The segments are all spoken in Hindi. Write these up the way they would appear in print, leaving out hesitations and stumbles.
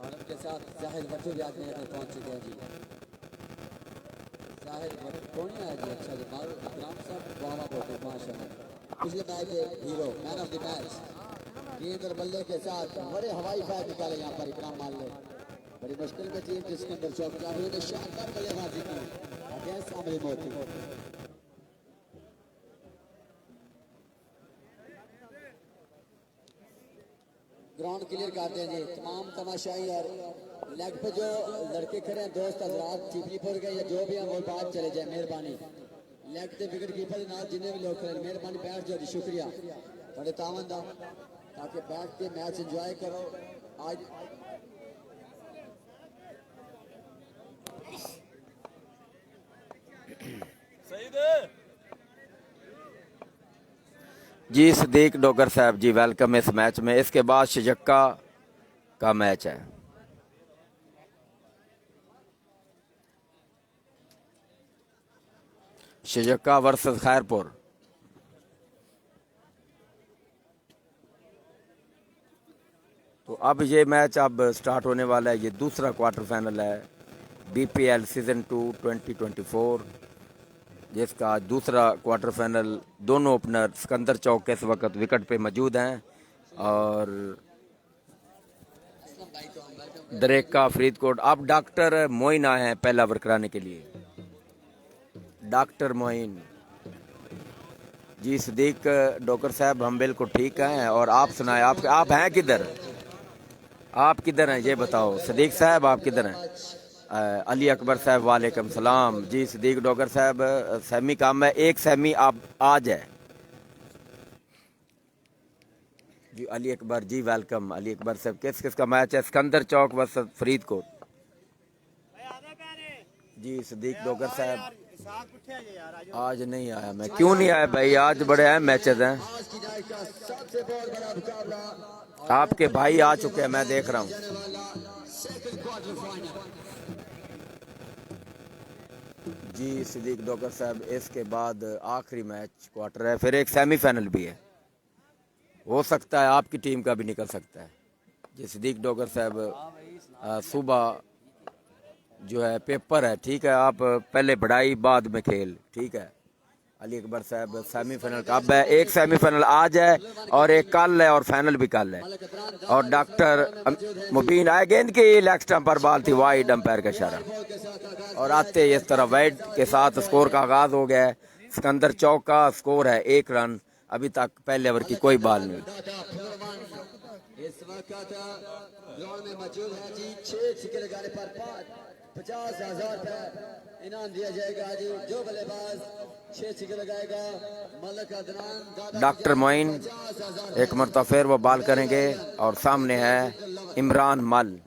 और उनके साथ जाहिर भट्टू भी आज मैदान पहुंच चुके हैं जी। जाहिर भट्टू कौन है जी? अच्छा जी, मारूफ इकराम साहब वाह भट्टू माशाल्लाह, पिछले मैच के hero, man of the match. गेंद और बल्ले के साथ बड़े हवाई फायर निकाले यहाँ पर इकराम मान ले। बड़ी मुश्किल में टीम जिसके अंदर चौक जाफरी ने शानदार बल्लेबाजी की अगेंस्ट आमिर मोती। ग्राउंड क्लियर करते हैं जी तमाम तमाशाई और लेग पे जो लड़के खड़े हैं दोस्त हजरात, चिपलीपुर के या जो भी हैं वो बात चले जाए मेहरबानी। लेग पे विकेट कीपर के नाल जिन्हें भी लोग खड़े मेहरबानी बैठ जाओ जी, शुक्रिया बड़े तावन दा, ताकि बैठ के मैच एंजॉय करो। आज जी सदीक डोगर साहब जी वेलकम इस मैच में। इसके बाद शजक्का का मैच है। शजक्का वर्सेस खैरपुर। तो अब ये मैच अब स्टार्ट होने वाला है। ये दूसरा क्वार्टर फाइनल है बीपीएल सीजन 2 2024, जिसका आज दूसरा क्वार्टर फाइनल। दोनों ओपनर सिकंदर चौक इस वक्त विकेट पे मौजूद हैं और दरेका फरीदकोट। अब डॉक्टर मोइन आए हैं पहला ओवर कराने के लिए। डॉक्टर मोइन जी। सदीक डोकर साहब हम बिल्कुल ठीक हैं, और आप सुनाए आप हैं किधर? आप किधर हैं ये बताओ। सदीक साहब आप किधर हैं? अली अकबर साहब वालेकुम सलाम जी। सदीक डोगर साहब सेमी काम है, एक सेमी आप आज है जी। अली अकबर जी वेलकम। अली अकबर साहब किस किस का मैच है? सिकंदर चौक वर्सेस फरीदकोट जी। सदीक डोगर साहब आज नहीं आया। मैं क्यों नहीं आया भाई? आज बड़े अहम मैचेस हैं। आपके भाई आ चुके हैं, मैं देख रहा हूँ। जी सदीक डोगर साहब इसके बाद आखिरी मैच क्वार्टर है, फिर एक सेमीफाइनल भी है। हो सकता है आपकी टीम का भी निकल सकता है जी। सदीक डोगर साहब सुबह जो है पेपर है, ठीक है। आप पहले पढ़ाई बाद में खेल, ठीक है। अली अकबर साहब सेमीफाइनल कब है? एक सेमीफाइनल आज है और एक कल है और फाइनल भी कल है। और डॉक्टर मुबीन आए, गेंद की लेग स्टंप पर बॉल थी, वाइड अंपायर का इशारा। और आते इस तरह वाइड के साथ स्कोर का आगाज हो गया है। सिकंदर चौक का स्कोर है 1 रन। अभी तक पहले ओवर की कोई बॉल नहीं। इस वक्त ग्राउंड में मौजूद है जी 6 छक्के लगाने पर 50,000 रुपए इनाम दिया जाएगा जी। जो बल्लेबाज 6 छक्के लगाएगा मलक अदनान डॉक्टर मोइन एक मरतबा फिर वो बॉल करेंगे और सामने है इमरान मल।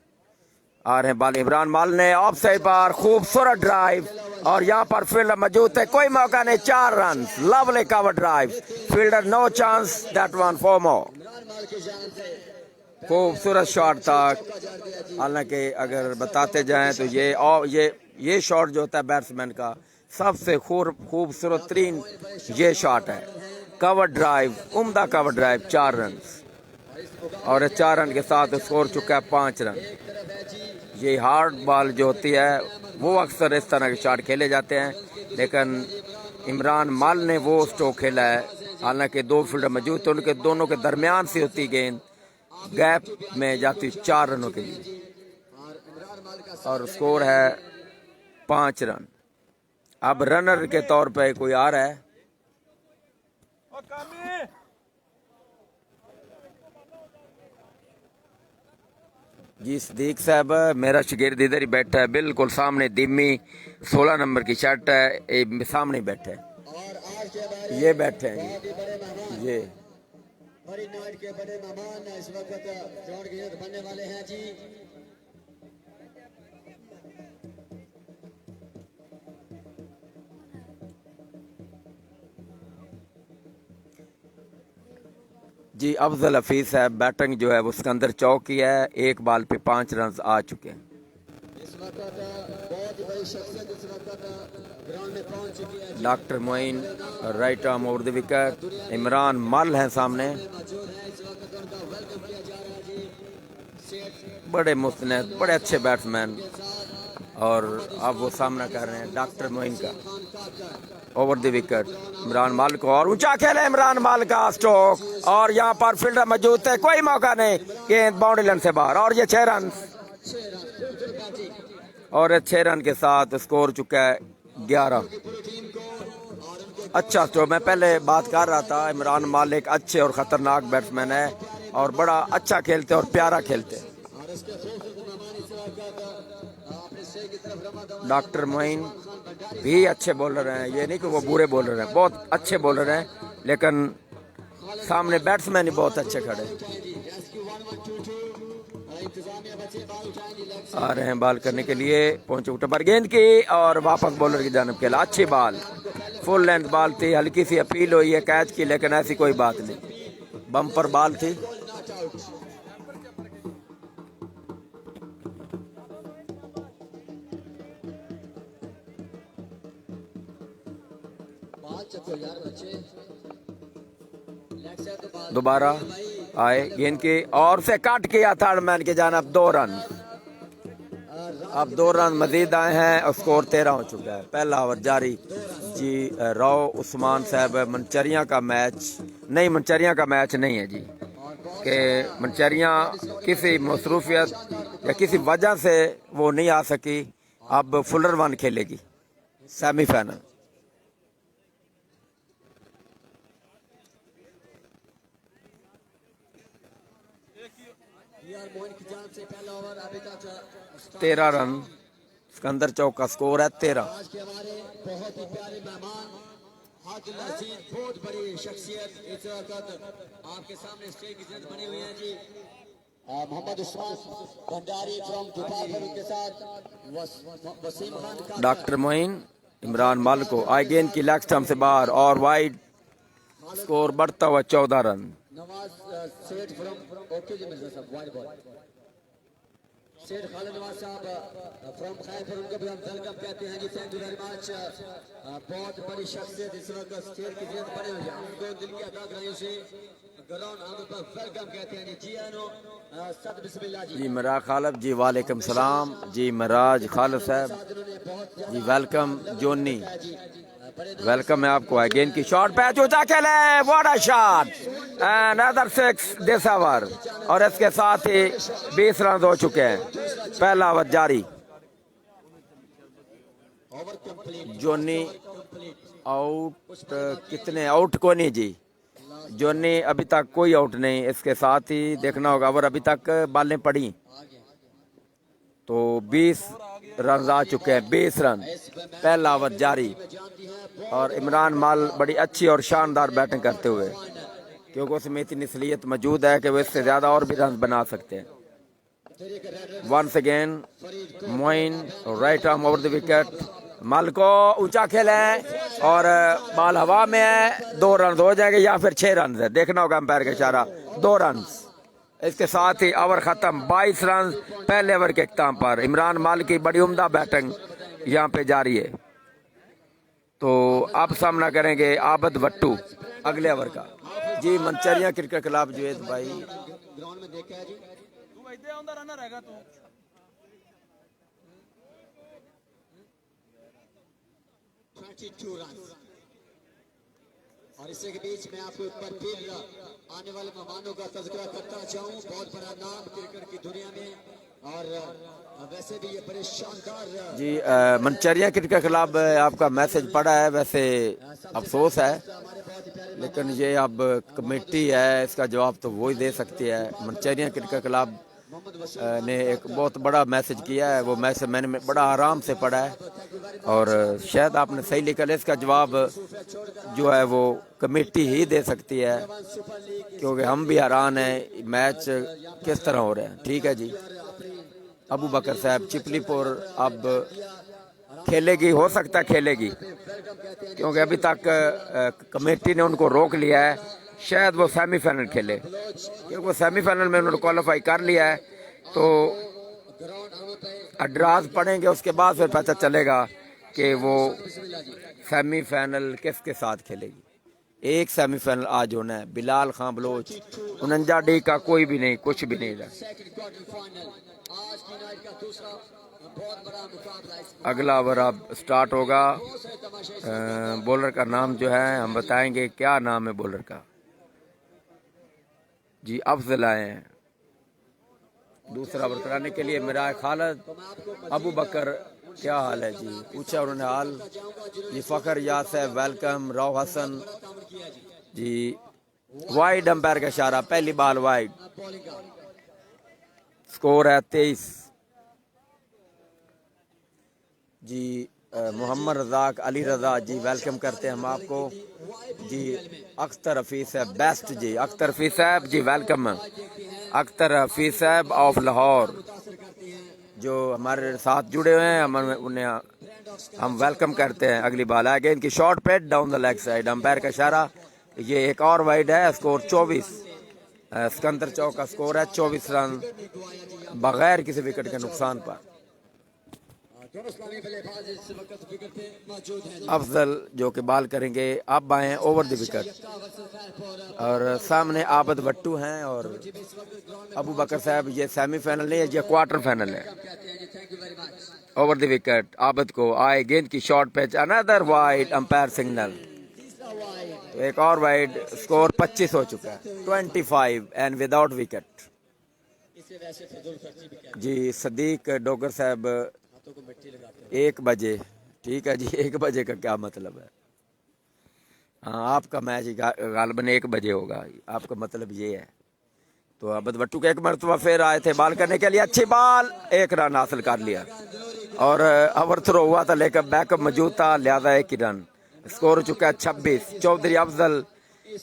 आ रहे हैं बॉल इमरान मल ने ऑफ साइड पर खूबसूरत ड्राइव, और यहाँ पर फील्डर मौजूद है, कोई मौका नहीं, 4 run. Lovely cover drive, fielder no chance, that one four more. खूबसूरत शॉट था। हालांकि अगर बताते जाएं तो ये शॉट जो होता है बैट्समैन का सबसे खूबसूरत तरीन ये शॉट है। कवर ड्राइव, उम्दा कवर ड्राइव, 4 रन। और 4 रन के साथ स्कोर चुका है 5 रन। ये हार्ड बॉल जो होती है वो अक्सर इस तरह के शॉट खेले जाते हैं, लेकिन इमरान मल ने वो स्ट्रोक खेला है। हालांकि 2 फील्डर मौजूद थे, उनके दोनों के दरमियान से होती गेंद गैप में जाती 4 रनों के लिए, और स्कोर है 5 रन। अब रनर के तौर पे कोई आ रहा है जी। सदीक साहब मेरा शागिर्द इधर ही बैठा है, बिल्कुल सामने दिम्मी 16 नंबर की शर्ट है, सामने बैठे हैं। ये बैठे हैं जी, ये बड़ी नाइट के बड़े मेहमान इस वक्त ग्राउंड की बनने वाले हैं जी। जी। अफजल हफीज साहब बैटिंग जो है वो सिकंदर चौक की है, एक बॉल पे 5 रन आ चुके हैं। इस वक्त बहुत ही बड़ी शख्सियत इस वक्त ग्राउंड में पहुंच चुकी है। Doctor Moin right arm over the wicket, Imran मल है सामने। बड़े मुस्तनद, बड़े अच्छे बैट्समैन। और अब वो सामना कर रहे हैं डॉक्टर मोइन का। ओवर द विकेट इमरान मालिक और ऊंचा खेले इमरान मालिक का स्ट्रोक, और यहाँ पर फील्डर मौजूद थे, कोई मौका नहीं, गेंद बाउंड्री लाइन से बाहर, और ये 6 रन, और 6 रन के साथ स्कोर चुका है 11। अच्छा स्ट्रोक, मैं पहले बात कर रहा था, इमरान मालिक अच्छे और खतरनाक बैट्समैन है और बड़ा अच्छा खेलते और प्यारा खेलते। डॉक्टर मोइन भी अच्छे बॉलर हैं, ये नहीं कि वो बुरे बॉलर हैं, बहुत अच्छे बॉलर हैं, लेकिन सामने बैट्समैन ही बहुत अच्छे खड़े। आ रहे हैं बॉल करने के लिए, पहुंचे उठे पर गेंद की और वापस बॉलर की जानिब खेला। अच्छी बॉल, फुल लेंथ बॉल थी, हल्की सी अपील हुई है कैच की, लेकिन ऐसी कोई बात नहीं, बम्पर बॉल थी। दोबारा आए गेंद की और से काट किया थर्ड मैन की जानिब, 2 रन। अब 2 रन मजीद आए हैं और स्कोर 13 हो चुका है। पहला ओवर जारी। जी राव उस्मान साहब, मनचरिया का मैच नहीं, मनचरिया का मैच नहीं है जी, कि मनचरिया किसी मसरूफियत या किसी वजह से वो नहीं आ सकी। अब फुलर वन खेलेगी सेमीफाइनल। पहला ओवर अभी तक 13 रन, सिकंदर चौक का स्कोर है 13। आज के हमारे बहुत ही प्यारे मेहमान, आदिल अजीज, बहुत बड़ी शख्सियत इस वक्त आपके सामने स्टेज की जज बने हुए हैं जी। मोहम्मद उस्मान भंडारी फ्रॉम दुबई के साथ वसीम खान। डॉक्टर मोइन इमरान मालिक को आई गेंद की लेग स्टंप से बाहर और वाइड, स्कोर बढ़ता हुआ 14 रन। नवाज सेठ फ्रॉम ओके जी मिर्जा साहब, वाइड बॉल। सेठ खालिद नवाज साहब फ्रॉम खैरपुर, उनको भी हम वेलकम कहते हैं जी। Thank you very much. बहुत बड़ी शख्सियत इस वक्त स्टेज की जिद बने हुए हैं, उनको दिल की अदा कराइयों से ग्राउंड आने पर वेलकम कहते हैं जी। जी आनो सद बिस्मिल्लाह जी। जी मराज खालिद जी, वालेकुम सलाम जी। मराज खालिद साहब जी, वेलकम। जोनी वेलकम है आपको। है गेंद की शॉट पे ऊंचा खेले, what a shot, another 6 this over, और इसके साथ ही 20 रन हो चुके हैं। पहला ओवर जारी। जोनी आउट, कितने आउट को नहीं जी, जोनी अभी तक कोई आउट नहीं। इसके साथ ही देखना होगा, ओवर अभी तक बालें पड़ी तो 20 रन आ चुके हैं, 20 रन। पहला ओवर जारी और इमरान माल बड़ी अच्छी और शानदार बैटिंग करते हुए, क्योंकि उसमें इतनी सलीयत मौजूद है कि वो इससे ज्यादा और भी रन बना सकते हैं। Once again Moin right arm over the wicket, माल को ऊंचा खेले और बॉल हवा में है, 2 रन हो जाएंगे या फिर 6 रन है, देखना होगा अंपायर का इशारा, 2 रन। इसके साथ ही ओवर खत्म, 22 रन पहले ओवर के इख्ताम पर। इमरान माल की बड़ी उम्दा बैटिंग यहाँ पे जारी है। तो अब सामना करेंगे आबद भट्टू अगले ओवर का जी। मनचरिया क्रिकेट क्लब जुवेद भाई ग्राउंड में देखा है जी। तू वैसे आंदा रनर हैगा तू। 22 रन। और इससे के बीच में आपको ऊपर फिर आने वाले मेहमानों का तज़किरा करना चाहूँ। बहुत बड़ा नाम क्रिकेट की दुनिया में, और वैसे भी ये बड़े शानदार जी। मनचरिया क्रिकेट क्लब आपका मैसेज पड़ा है, वैसे अफसोस है, लेकिन ये अब कमेटी है, इसका जवाब तो वो ही दे सकती है। मनचरिया क्रिकेट क्लब ने एक बहुत बड़ा मैसेज किया है, वो मैसेज मैंने बड़ा आराम से पढ़ा है और शायद आपने सही लिखा है। इसका जवाब जो है वो कमेटी ही दे सकती है, क्योंकि हम भी हैरान हैं मैच किस तरह हो रहे हैं। ठीक है जी। अबू बकर साहब चिपलीपुर अब खेलेगी, हो सकता है खेलेगी, क्योंकि अभी तक कमेटी ने उनको रोक लिया है, शायद वो सेमीफाइनल खेले, क्योंकि वो सेमीफाइनल में उन्होंने क्वालिफाई कर लिया है। तो ड्राज पढ़ेंगे, उसके बाद फिर पता चलेगा कि वो सेमीफाइनल किसके साथ खेलेगी। एक सेमीफाइनल आज होना है। बिलाल खां बलोच 49 का कोई भी नहीं, कुछ भी नहीं रहा। सेकंड क्वार्टर फाइनल आज की नाइट का दूसरा बहुत बड़ा मुकाबला है। अगला ओवर अब स्टार्ट होगा। बहुत सारे तमाशे बॉलर का नाम जो है हम बताएंगे, क्या नाम है बॉलर का। जी अफजल आए हैं दूसरा ओवर कराने के लिए। मेरा खालिद अबू बकर, क्या हाल है जी, पूछा उन्होंने हाल जी। फ़खर यासर वेलकम। राव हसन जी वाइड, अंपायर का इशारा, पहली बाल वाइड। स्कोर है 23 जी। मोहम्मद रजाक अली रजा जी वेलकम करते हैं हम आपको जी। अख्तर हफीज साहब बेस्ट जी, अख्तर हफीज साहब जी वेलकम। अख्तर हफीज साहब ऑफ लाहौर जो हमारे साथ जुड़े हुए हैं, उन्हें हम वेलकम करते हैं। अगली बॉल आगे इनकी short pet down the leg side, umpire का इशारा। ये एक और वाइड है। स्कोर 24। सिकंदर चौक का स्कोर है 24 रन बगैर किसी विकेट के नुकसान पर। अफजल जो कि बाल करेंगे, अब आए ओवर द विकेट और सामने आबद भट्टू हैं और अबू बकर साहब। ये सेमीफाइनल नहीं है, ये क्वार्टर फाइनल है। ओवर द विकेट आबद को आए, गेंद की short pitch, another wide, umpire signal. तो एक और वाइड, स्कोर 25 हो चुका है 25 एंड विदाउट विकेट जी। सदीक डोगर साहब 1 बजे, ठीक है जी। 1 बजे का क्या मतलब है? हाँ, आपका मैच गालबन 1 बजे होगा, आपका मतलब ये है। तो अबद भट्टू के एक मरतबा फिर आए थे बाल करने के लिए, अच्छी बाल, 1 रन हासिल कर लिया और ओवर थ्रो हुआ था लेकर बैकअप मौजूद था, लिहाजा 1 ही रन। स्कोर हो चुका है 26। चौधरी अफजल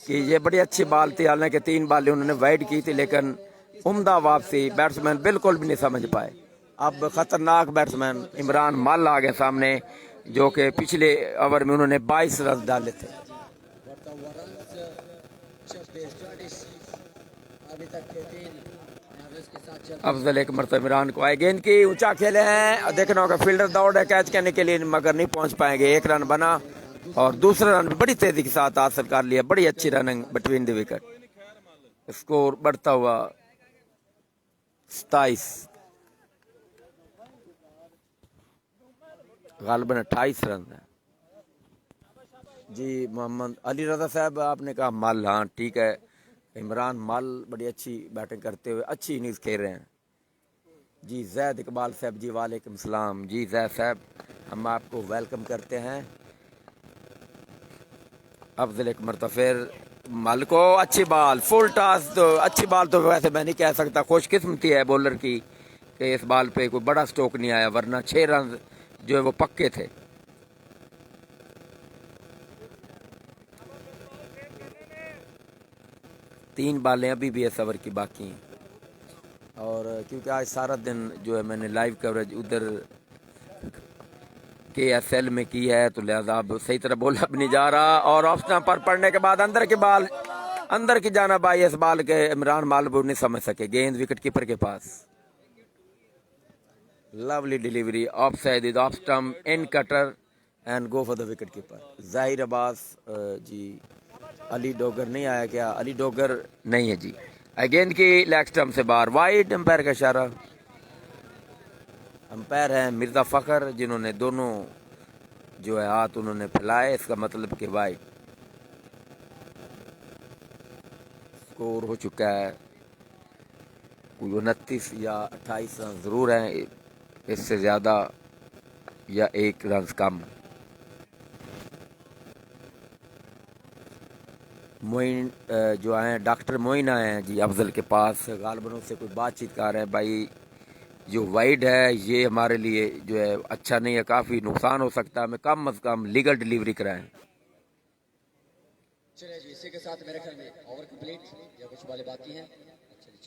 की ये बड़ी अच्छी बाल थी, हालांकि 3 बालें उन्होंने वाइड की थी लेकिन उम्दा वापसी, बैट्समैन बिल्कुल भी नहीं समझ पाए। अब खतरनाक बैट्समैन इमरान मल आ गए सामने, जो कि पिछले ओवर में उन्होंने 22 रन डाले थे। अफजल एक मरतबा इमरान को आए, गेंद की ऊंचा खेले हैं, देखना होगा फील्डर दौड़ है कैच करने के लिए मगर नहीं पहुंच पाएंगे। 1 रन बना और दूसरा रन बड़ी तेजी के साथ हासिल कर लिया। बड़ी अच्छी running between the wicket. Score बढ़ता हुआ 27, गालबन 28 रन है जी। मोहम्मद अली रजा साहब आपने कहा मल, हाँ ठीक है। इमरान मल बड़ी अच्छी बैटिंग करते हुए अच्छी इनिंग्स खेल रहे हैं जी। जैद इकबाल साहब जी वालेकुम सलाम जी। जैद साहब हम आपको वेलकम करते हैं। अफजल एक मरतबा फिर मल को अच्छी बाल, फुल टॉस। तो अच्छी बाल तो वैसे मैं नहीं कह सकता, खुशकिस्मती है बॉलर की कि इस बाल पे कोई बड़ा स्ट्रोक नहीं आया, वरना 6 रन जो है वो पक्के थे। तीन बालें अभी भी इस ओवर की बाकी हैं और क्योंकि आज सारा दिन जो है मैंने लाइव कवरेज उधर KSL में की है, तो लिहाजा अब सही तरह बॉल अब नहीं जा रहा। और ऑफ स्टंप पर पड़ने के बाद अंदर की बाल, अंदर की जाना भाई, इस बाल के इमरान मालबूर नहीं समझ सके। गेंद विकेट कीपर के पास, lovely delivery, off side, off stump, in cutter and go for the wicket keeper. Zahir Abbas जी। अली डोगर नहीं आया क्या? अली डोगर नहीं है जी। गेंद की लेग स्टंप से बाहर, वाइड, अंपायर का इशारा। अंपायर है मिर्जा फ़खर, जिन्होंने दोनों जो है हाथ उन्होंने फैलाए, इसका मतलब कि वाइड। स्कोर हो चुका है कोई 29 या 28 रन जरूर हैं, इससे ज्यादा या 1 रन कम। मोइन जो आए, डॉक्टर मोइन आए हैं जी अफजल के पास, गालबनों से कोई बातचीत कर रहे हैं। भाई जो वाइड है ये हमारे लिए जो है अच्छा नहीं है, काफ़ी नुकसान हो सकता है, हमें कम अज़ कम लीगल डिलीवरी कराएं। चलिए जी, इसी के साथ मेरे ख्याल में ओवर कंप्लीट या कुछ बॉलें बाकी हैं। चलिए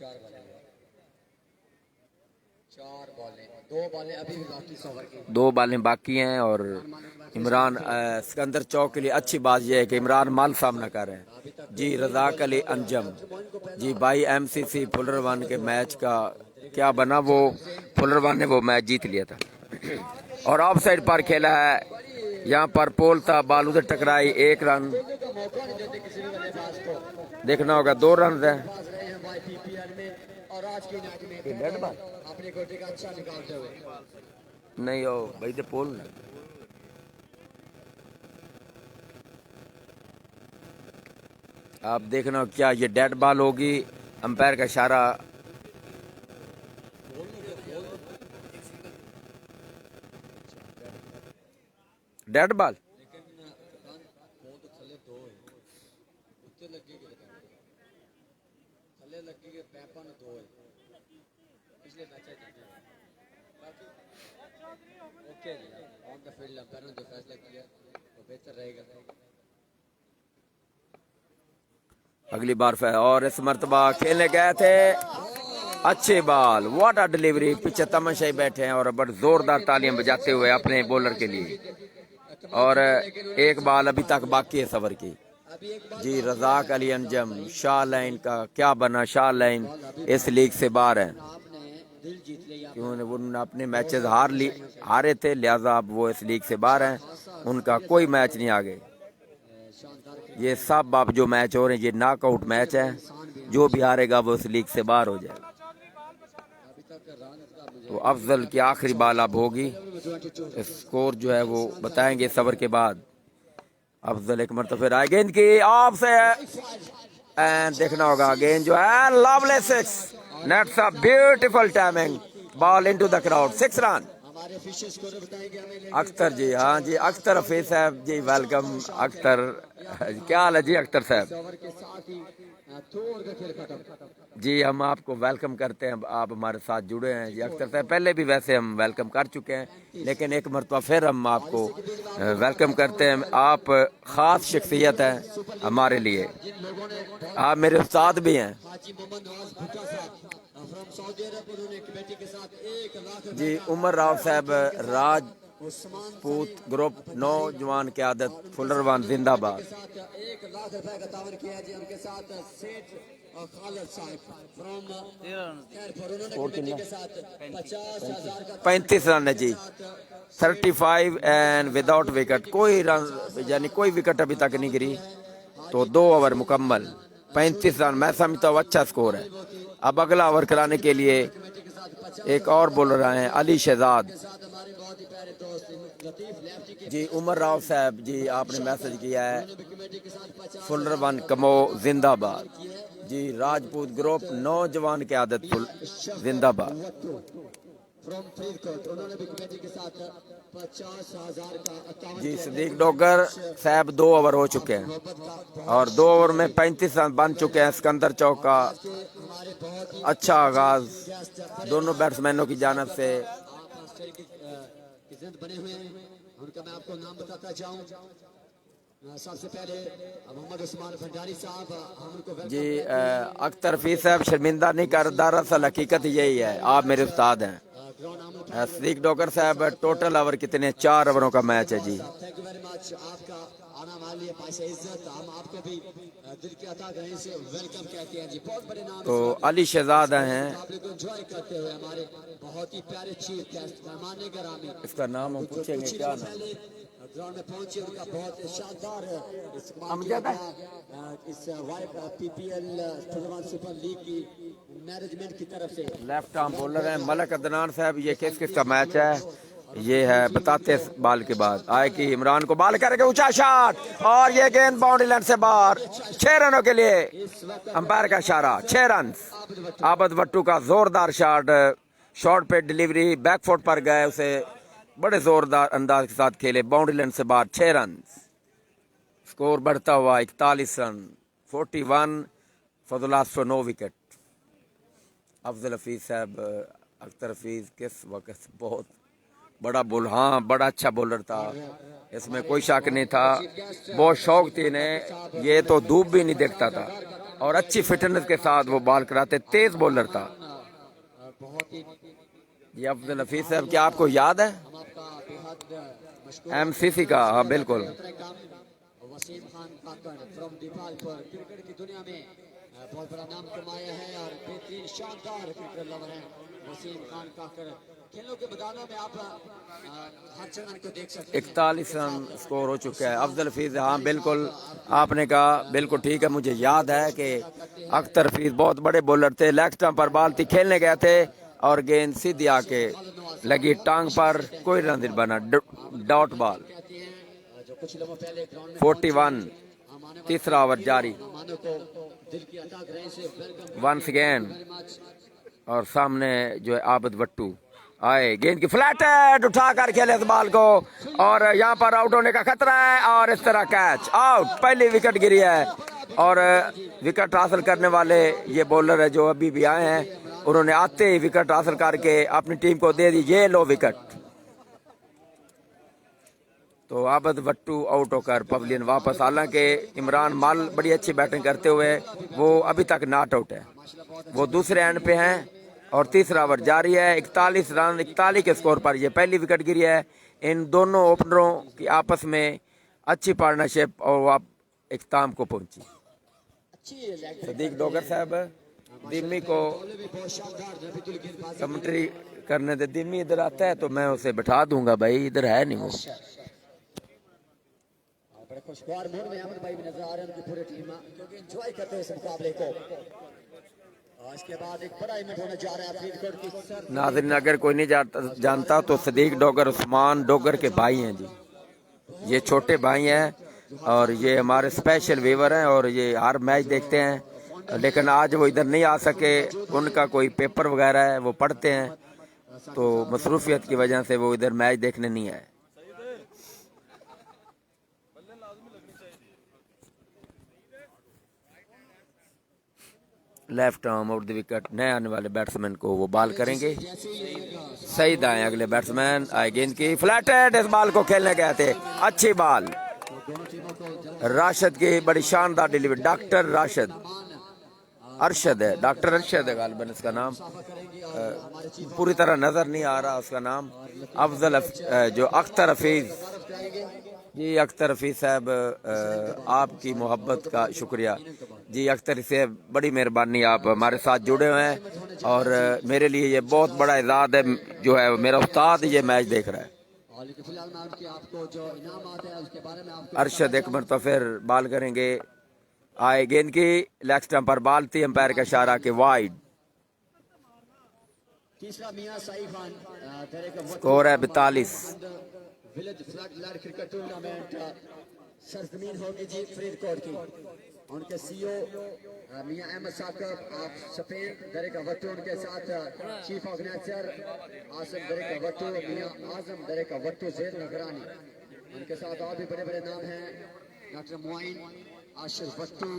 4 बॉलें, 2 बॉलें अभी भी बाकी, 100 ओवर की 2 बॉलें बाकी हैं और इमरान सिकंदर चौक के लिए अच्छी बात यह है कि इमरान माल सामना कर रहे हैं जी। रज़ाक अली अंजम जी, भाई MCC फुलर वन के मैच का क्या बना, वो फुलर वन ने वो मैच जीत लिया था और ऑफ साइड पर खेला है। यहाँ पर पोल था, बाल उधर टकराई, 1 रन। देखना होगा 2 रन है। पास रहे हैं भाई पीपीएल में और आज की मैच में डेड बॉल अपने गोटे का अच्छा निकालते हुए। नहीं हो भाई तो पोल ना। आप देखना क्या ये डेड बॉल होगी, अंपायर का इशारा। डेड बॉल लेकिन कप्तान बॉल तो थले दो है उत्ते लगी के थले लगी के पैपन दो है पिछले मैच में बाकी ओके जी ऑन द फील्ड अंपायर ने जो फैसला किया वो बेहतर रहेगा। अगली बार और इस मर्तबा खेलने गए थे, अच्छी बॉल, व्हाट अ डिलीवरी। पीछे तमाशाई बैठे हैं और बड़ जोरदार तालियां बजाते हुए अपने बॉलर के लिए। और एक बॉल अभी तक बाकी है सबर की। जी रजाक अली अंजम शाह लाइन का क्या बना, शाह लाइन इस लीग से बाहर है क्यों उन्होंने अपने मैचेस हारे थे, लिहाजा अब वो इस लीग से बाहर हैं, उनका कोई मैच नहीं आगे। ये सब अब जो मैच हो रहे हैं ये नॉकआउट मैच है, जो भी हारेगा वो इस लीग से बाहर हो जाएगा। तो अफजल की आखिरी बॉल अब होगी, स्कोर जो है वो बताएंगे सबर के बाद। अफजल एक मरतबा फिर आए, गेंद की ऑफ से एंड देखना होगा गेंद जो है lovely 6, nets a beautiful timing, ball into the crowd, 6 run. Akhtar ji, हाँ जी अख्तर हफीज साहब जी, वेलकम अख्तर, क्या हाल है जी अख्तर साहब जी। हम आपको वेलकम करते हैं, आप हमारे साथ जुड़े हैं जी अख्तर साहब। पहले भी वैसे हम वेलकम कर चुके हैं, लेकिन एक मरतबा फिर हम आपको वेलकम करते हैं। आप ख़ास शख्सियत हैं हमारे लिए, आप मेरे उस्ताद भी हैं जी। उमर राव साहब राजपूत ग्रुप नौजवान क़यादत फुलरवान जिंदाबाद। 1 लाख रुपए का तावन किया जी उनके साथ सेठ खालिद साहब फ्रॉम खैरपुर, उन्होंने कमेटी के साथ 50,000 का 35 रन है जी, 35 एंड विदाउट विकेट, कोई रन यानी कोई विकेट अभी तक नहीं गिरी। तो 2 ओवर मुकम्मल, 35 रन मैं समझता हूँ अच्छा स्कोर है। अब अगला ओवर कराने के लिए एक और बॉलर आए हैं, अली शहजाद जी। उमर राव साहब जी आपने मैसेज किया है, फुलरवन कमो जिंदाबाद जी, राजपूत ग्रुप नौजवान क़यादत जिंदाबाद जी। सदीक डोगर साहब 2 ओवर हो चुके हैं और 2 ओवर में 35 रन बन चुके हैं। सिकंदर चौक का अच्छा आगाज दोनों बैट्समैनों की जानिब से। बने हुए हैं उनका मैं आपको नाम बताता जाऊं। सबसे पहले मोहम्मद उस्मान भंडारी साहब हम उनको जी। अख्तर हफीज साहब शर्मिंदा नहीं कर, दरअसल हकीकत यही है, आप मेरे उस्ताद हैं। सदीक डोगर साहब टोटल ओवर कितने, 4 ओवरों का मैच है जी। थैंक यू वेरी मच, आपका आना हमारे लिए पास इज्जत, हम आपको भी दिल की अता गहराई से वेलकम कहते हैं जी। बहुत बड़े नाम तो अली शहजाद हैं, एंजॉय करते हुए हमारे बहुत ही प्यारे चीफ गेस्ट मेहमान गिरामी, इसका नाम हम पूछेंगे क्या नाम। ग्राउंड में पहुंचे, उनका बहुत शानदार इस पीपीएल सुपर लीग की मैनेजमेंट की तरफ से। लेफ्ट आर्म बॉलर हैं मलक अदनान साहब। ये किस किस का मैच है ये है बताते बॉल के बाद। आए कि इमरान को बॉल करके ऊंचा शॉट और ये गेंद बाउंड्री लाइन से बाहर, 6 रनों के लिए अंपायर का इशारा, 6 रन। आबद भट्टू का जोरदार शॉट पे डिलीवरी बैक फुट पर गए, उसे बड़े जोरदार अंदाज के साथ खेले, बाउंड्री लाइन से बाहर, 6 रन। स्कोर बढ़ता हुआ 41 run, 41 for the last 9 wicket. Afzal Hafeez साहब, अख्तर हफीज किस वक्त बहुत बड़ा बॉलर, हाँ बड़ा अच्छा बॉलर था, इसमें कोई शक नहीं था, बहुत शौक थी इन्हें, ये तो धूप भी नहीं देखता था और अच्छी फिटनेस के साथ वो बॉल कराते, तेज बॉलर था ये अफजल हफीज साहब। क्या आपको याद है MCC का? हाँ बिल्कुल। वसीम खान काकड़ फ्रॉम दीपालपुर, क्रिकेट की दुनिया में बहुत बड़ा नाम कमाया है और बेहतरीन शानदार क्रिकेटर लवर हैं वसीम खान काकर। खेलों के मैदानों में आप हर जगह को देख सकते हैं। 41 रन स्कोर हो चुका है। अफजल हफीज, हाँ बिल्कुल आपने कहा, बिल्कुल ठीक है। मुझे याद है कि अख्तर हफीज बहुत बड़े बॉलर थे। लेग स्टंप पर बाल थी, खेलने गए थे और गेंद सीधी आके लगी टांग पर, कोई रन नहीं बना, डॉट बॉल। कहते हैं जो कुछ लोगों पहले ग्राउंड में 41, तीसरा ओवर जारी। मेहमानों को दिल की अता ग्रह से welcome once again, very much. और सामने जो है आबद भट्टू आए, गेंद की फ्लैट हेड उठाकर खेले इस बॉल को, और यहाँ पर आउट होने का खतरा है, और इस तरह कैच आउट। पहली विकेट गिरी है, और विकेट हासिल करने वाले ये बॉलर है जो अभी भी आए हैं, उन्होंने आते ही विकेट हासिल करके अपनी टीम को दे दी ये लो विकेट। तो आबद भट्टू आउट होकर पवेलियन वापस। हालांकि इमरान माल बड़ी अच्छी बैटिंग करते हुए वो अभी तक नॉट आउट है, वो दूसरे एंड पे हैं, और तीसरा ओवर जारी है। 41 रन 41 के स्कोर पर ये पहली विकेट गिरी है। इन दोनों ओपनरों की आपस में अच्छी पार्टनरशिप और वो इख्ताम को पहुंची। सदीक डोगर साहब दिम्मी को कमेंट्री करने दे। दिम्मी इधर आता है तो मैं उसे बैठा दूंगा, भाई इधर है नहीं वो। बड़े खुशगवार मूड में अहमद भाई भी नजर आ रहे हैं उनकी पूरी टीम क्योंकि एंजॉय करते हैं इस मुकाबले को। और इसके बाद एक बड़ा इवेंट होने जा रहा है फरीदकोट की सर। नाज़रीन, अगर कोई नहीं जानता तो सदीक डोगर उस्मान डोगर के भाई हैं जी, ये छोटे भाई हैं और ये हमारे स्पेशल व्यूअर हैं, और ये हर मैच देखते हैं। लेकिन आज वो इधर नहीं आ सके, उनका कोई पेपर वगैरह है, वो पढ़ते हैं, तो मसरूफियत की वजह से वो इधर मैच देखने नहीं आए। Left arm out the wicket, नए आने वाले बैट्समैन को वो बॉल करेंगे। सईद आए अगले बैट्समैन, आए गेंद की फ्लैटेड, इस बॉल को खेलने गए थे, अच्छी बॉल। राशिद की बड़ी शानदार डिलीवरी, डॉक्टर राशिद, अरशद है, डॉक्टर अरशद है गालिबन इसका नाम, पूरी तरह नजर नहीं आ रहा उसका नाम। अफजल जो अख्तर हफीज जी, अख्तर हफीज साहब आपकी मोहब्बत का शुक्रिया जी। अख्तर से बड़ी मेहरबानी, आप हमारे साथ जुड़े हुए हैं, और मेरे लिए ये बहुत बड़ा इज़ाद है जो है मेरा उस्ताद ये मैच देख रहा है। अरशद एक मरतबा फिर बॉल करेंगे, आए गेंद की लेग स्टंप पर बॉल थी, अंपायर का इशारा के वाइड। स्कोर है 42। विलेज फ्लड क्रिकेट टूर्नामेंट सरजमीन होगी जी फरीदकोट की। उनके सीईओ मियां अहमद साकब आप स्पेन दरेका वट्टू, उनके साथ चीफ ऑर्गेनाइजर आसिम दरेका वट्टू, मियां आजम दरेका वट्टू ज़ेर नगरानी, उनके साथ और भी बड़े बड़े नाम हैं, doctor Muain Ashir Wattoo.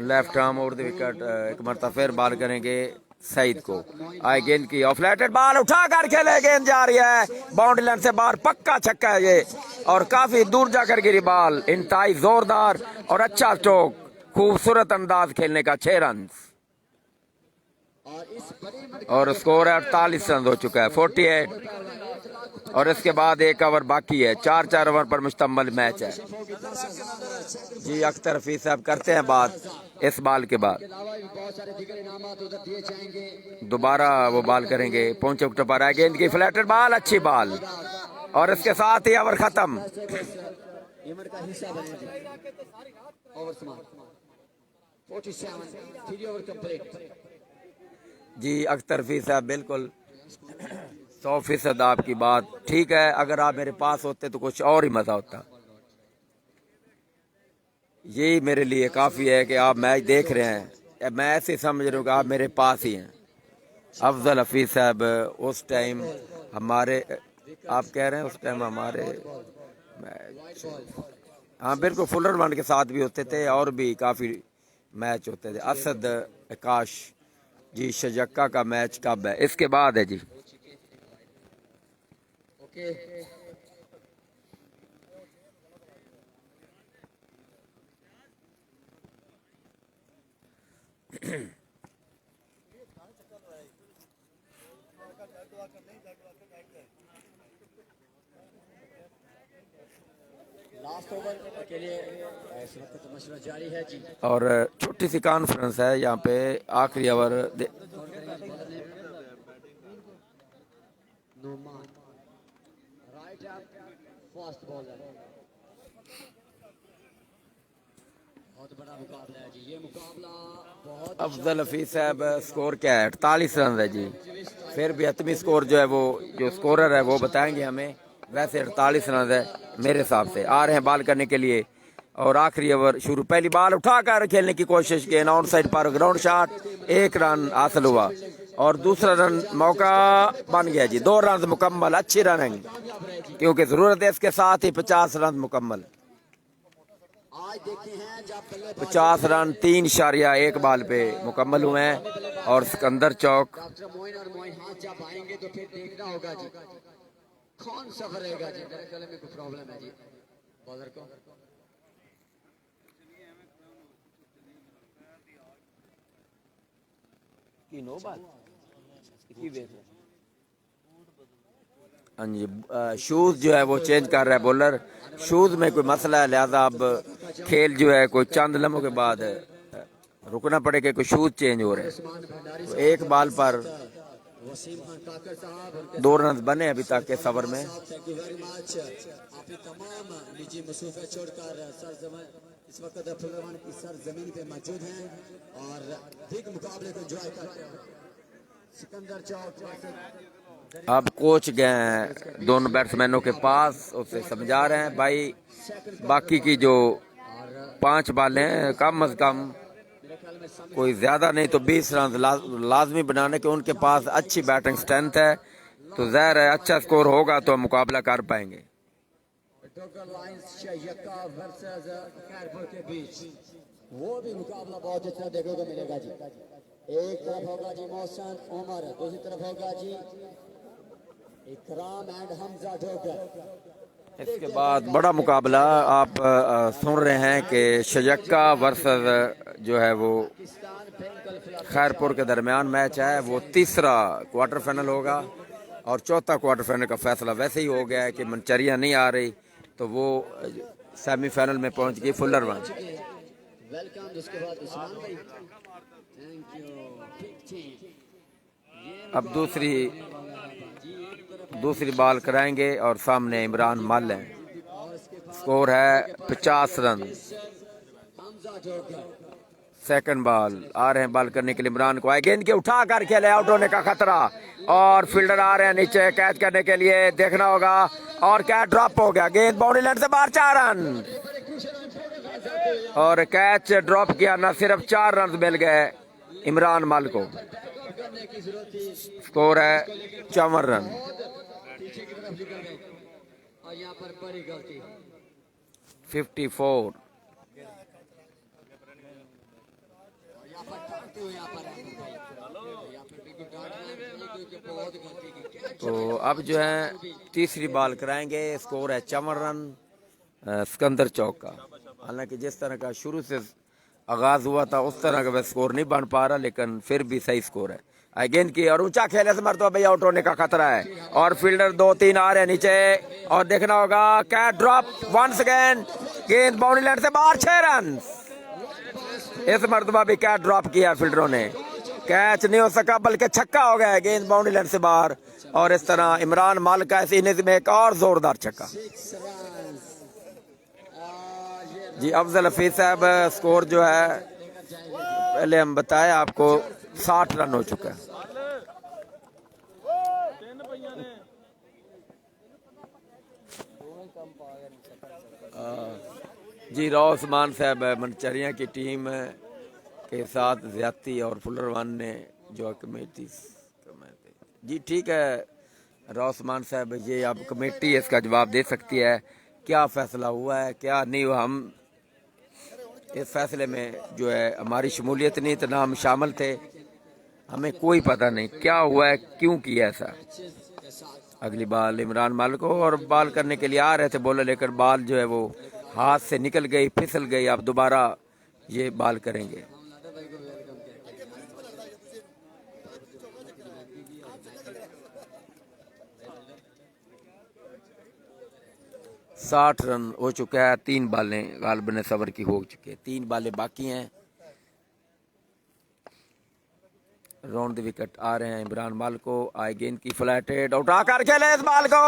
Left arm over the wicket, एक मरतबा फिर बॉल करेंगे सईद को, आए गेंद की ऑफलेटेड बॉल उठाकर खेले, गेंद जा रही है बाउंड्री लाइन से बाहर, पक्का छक्का है ये, और काफी दूर जाकर गिरी बॉल। इंतहाई जोरदार और अच्छा स्ट्रोक, खूबसूरत अंदाज खेलने का 6 रन, और स्कोर है 48 रन हो चुका है, 48। और इसके बाद एक ओवर बाकी है, 4 ओवर पर मुश्तमिल मैच है जी। अख्तर हफीज साहब करते हैं बात इस बॉल के बाद, दोबारा वो बॉल करेंगे, पहुंचे विकेट पर है, गेंद की फ्लैटेड बॉल, अच्छी बॉल, और इसके साथ ही ओवर खत्म। जी अख्तर हफीज साहब बिल्कुल 100% आपकी बात ठीक है, अगर आप मेरे पास होते तो कुछ और ही मजा होता। यही मेरे लिए काफ़ी है कि आप मैच देख रहे हैं, मैं ऐसे समझ रहा हूँ कि आप मेरे पास ही हैं। अफजल हफीज साहब उस टाइम हमारे, आप कह रहे हैं उस टाइम हमारे, हाँ बिल्कुल, फुलर वन के साथ भी होते थे और भी काफ़ी मैच होते थे। असद आकाश जी, शजक्का का मैच कब है? इसके बाद है जी। लास्ट ओवर के लिए इस वक्त मशवरा जारी है जी। और छोटी सी कॉन्फ्रेंस है यहाँ पे, आखिरी over Numan right up fast bowler. बहुत बड़ा मुकाबला है जी, ये मुकाबला बहुत अफजल हफीज साहब स्कोर क्या है? 48 रन है जी। फिर भी हतमी स्कोर जो है वो जो स्कोरर है वो बताएंगे हमें। वैसे 48 रन है मेरे हिसाब से। आ रहे हैं बॉल करने के लिए और आखिरी ओवर शुरू। पहली बॉल उठाकर खेलने की कोशिश की, आउट साइड पर ग्राउंड शॉट, 1 रन हासिल हुआ और दूसरा रन मौका बन गया जी। 2 रन मुकम्मल, अच्छी रनिंग क्योंकि जरूरत है इसके साथ ही 50 रन मुकम्मल। आज देखे हैं जब 50 रन 3.1 बॉल पे मुकम्मल हुए हैं और सिकंदर चौक डॉक्टर मोइन और मोइन हाथ जब आएंगे तो फिर देखना होगा जी कौन सफर रहेगा जी। मेरे ख्याल में कोई प्रॉब्लम है जी बॉलर को। हाँ जी, शूज जो है वो चेंज कर रहा है बॉलर। शूज में कोई मसला है, लिहाजा अब खेल जो है कोई चंद लम्हों के बाद रुकना पड़ेगा, कोई शूज चेंज हो रहे हैं। तो एक बॉल पर वसीम खान काकर साहब 2 रन बने अभी तक के सवर में। Thank you very much. आपने तमाम निजी मसरूफियत छोड़कर इस वक्त फुलरमान की सरजमीन पे मौजूद हैं और बिग मुकाबले को एंजॉय करते हैं। सिकंदर चौक अब कोच गए हैं दोनों बैट्समैनों के पास, उसे समझा रहे हैं भाई बाकी की जो 5 बॉलें कम अज कम कोई ज्यादा नहीं तो 20 रन लाजमी बनाने के। उनके पास अच्छी बैटिंग स्ट्रेंथ है तो जाहिर है अच्छा स्कोर होगा तो हम मुकाबला कर पाएंगे। डॉक्टर लाइंस यक्का वर्सेस खैरपुर के बीच वो भी मुकाबला बहुत अच्छा देखने को मिलेगा जी। एक तरफ होगा जी मोहसन उमर, दूसरी तरफ होगा जी इकराम एंड हमजा ठोकर। इसके बाद बड़ा मुकाबला आप सुन रहे हैं कि शयक्का वर्सेस जो है वो खैरपुर के दरमियान मैच है। वो तीसरा क्वार्टर फाइनल होगा और चौथा क्वार्टर फाइनल का फैसला वैसे ही हो गया है कि मनचरिया नहीं आ रही तो वो सेमीफाइनल में पहुंच गई फुल्लरवन। वेलकम। जिसके बाद उस्मान भाई थैंक यू। अब दूसरी बॉल कराएंगे और सामने इमरान मल है। स्कोर है 50 रन। हमजा ठोकर सेकंड बॉल आ रहे हैं बॉल करने के लिए इमरान को। आए गेंद के उठा कर खेले, आउट होने का खतरा और फील्डर आ रहे हैं नीचे कैच करने के लिए, देखना होगा और कैच ड्रॉप हो गया। गेंद बाउंड्री लाइन से बाहर, 4 रन और कैच ड्रॉप किया। न सिर्फ 4 रन मिल गए इमरान मल को। स्कोर है 54 रन। पीछे की तरफ निकल गए और यहाँ पर बड़ी गलती 54। यहाँ पर डांटते हुए यहाँ पर बिल्कुल डांट रहे हैं क्योंकि बहुत गलती की। तो अब जो है तीसरी बॉल कराएंगे। स्कोर है 54 रन सिकंदर चौक का। हालांकि जिस तरह का शुरू से आगाज हुआ था उस तरह का वह स्कोर नहीं बन पा रहा, लेकिन फिर भी सही स्कोर है। गेंद की और ऊंचा खेले से मरतबा भाई आउट होने का खतरा है और फील्डर 2-3 आ रहे हैं नीचे और देखना होगा कैच ड्रॉप वंस अगेन। गेंद बाउंड्री लाइन से बाहर, 6 रन। इस मरतबा भी कैच ड्रॉप किया फील्डरों ने, कैच नहीं हो सका बल्कि छक्का हो गया। गेंद बाउंड्री लाइन से बाहर और इस तरह इमरान मल का इस इनिंग्स में एक और जोरदार छक्का। जी अफजल हफीज साहब स्कोर जो है पहले हम बताए आपको 60 रन हो चुका है। जी राव उस्मान साहब मनचरिया की टीम के साथ ज्यादती और फुल्लरवन ने जो कमेटी जी ठीक है राव उस्मान साहब, ये अब कमेटी इसका जवाब दे सकती है क्या फैसला हुआ है क्या नहीं हुआ। हम इस फैसले में जो है हमारी शमूलियत नहीं तो ना हम शामिल थे, हमें कोई पता नहीं क्या हुआ है क्यों किया ऐसा। अगली बाल इमरान मल को और बॉल करने के लिए आ रहे थे बॉलर लेकर, बॉल जो है वो हाथ से निकल गई, फिसल गई। अब दोबारा ये बॉल करेंगे। 60 रन हो चुका है। 3 बालें गालिबन सबर की हो चुकी है, 3 बालें बाकी हैं। राउंड द विकेट आ रहे हैं इमरान माल को। आई गेंद की फ्लैटेड उठा कर खेले इस बाल को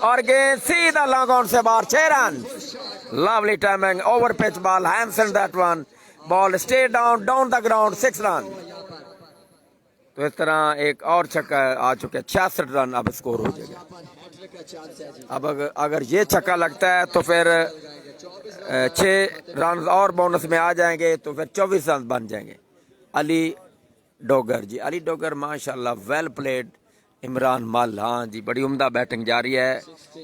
और गेंद सीधा लॉन्ग ऑन से बाहर। 6 run. Lovely timing over pitch ball हैंसन that one. Ball stay down the ground. 6 run. तो इस तरह एक और छक्का आ चुके हैं। 66 रन अब स्कोर हो जाएगा। अब अगर ये छक्का लगता है तो फिर 6 रन और बोनस में आ जाएंगे, तो फिर 24 रन बन जाएंगे। अली डोगर जी, अली डोगर माशाल्लाह वेल प्लेड। इमरान मल, हाँ जी, बड़ी उम्दा बैटिंग जारी है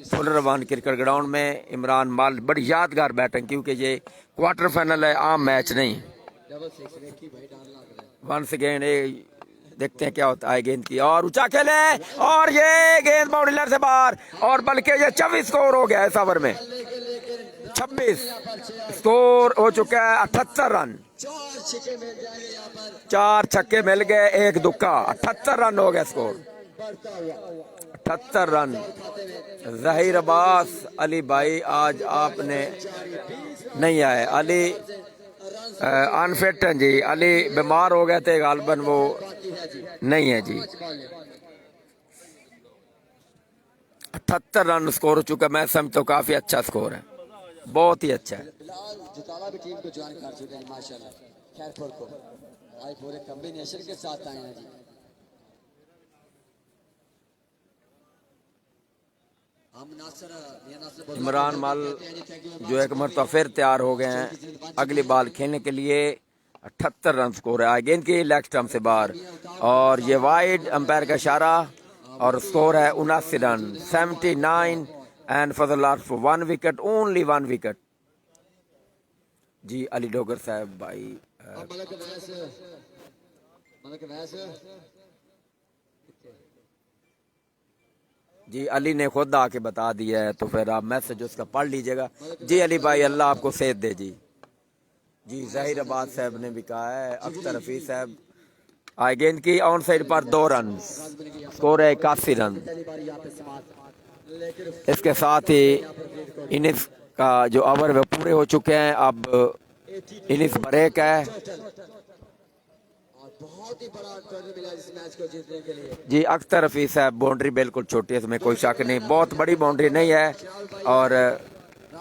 फुलर वन क्रिकेट ग्राउंड में। इमरान मल बड़ी यादगार बैटिंग, क्योंकि ये क्वार्टर फाइनल है, आम मैच नहीं। वंस अगेन देखते हैं क्या होता है। गेंद की और ऊंचा खेले और ये गेंद बाउंड्री लाइन से बाहर, और बल्कि ये 24 स्कोर हो गया इस ओवर में। 26 स्कोर हो चुका है। 78 रन। 4 छक्के मिल गए, 1 दुक्का। 78 रन हो गया स्कोर। 78 रन। जहीर अब्बास अली भाई आज आपने नहीं आए। अली अनफिट हैं जी। अली बीमार हो गए थे गालिबन, वो नहीं है जी। 78 रन स्कोर हो चुका। मैं समझता हूँ काफी अच्छा स्कोर है, बहुत ही अच्छा है। बिलाल जुतावा भी टीम को ज्वाइन कर चुके हैं माशाल्लाह। खैरपुर को आज पूरे कॉम्बिनेशन के साथ आए हैं जी। इमरान मल जो एक मरतबा फिर तैयार हो गए हैं अगली बॉल खेलने के लिए। 78 रन स्कोर है। गेंद की लेग स्टंप से बाहर और ये वाइड, अंपायर का इशारा, और स्कोर है 79 run. 79 and for the last 1 wicket, only 1 wicket जी। अली डोगर साहब भाई जी, अली ने खुद आके बता दिया है, तो फिर आप मैसेज उसका पढ़ लीजिएगा जी। अली भाई अल्लाह आपको सेहत दे जी। जी जहीर अब्बास साहब ने भी कहा है। अख्तर हफीज साहब आई गेंद की ऑन साइड पर 2 रन। स्कोर है 81 रन। इसके साथ ही इनिंग्स का जो ओवर वे पूरे हो चुके हैं। अब इनिंग्स ब्रेक है बहुत ही बड़ा टर्न मिला इस मैच को जीतने के लिए जी। अख्तर हफीज साहब बाउंड्री बिल्कुल छोटी है, इसमें कोई शक नहीं, बहुत बड़ी बाउंड्री नहीं है, और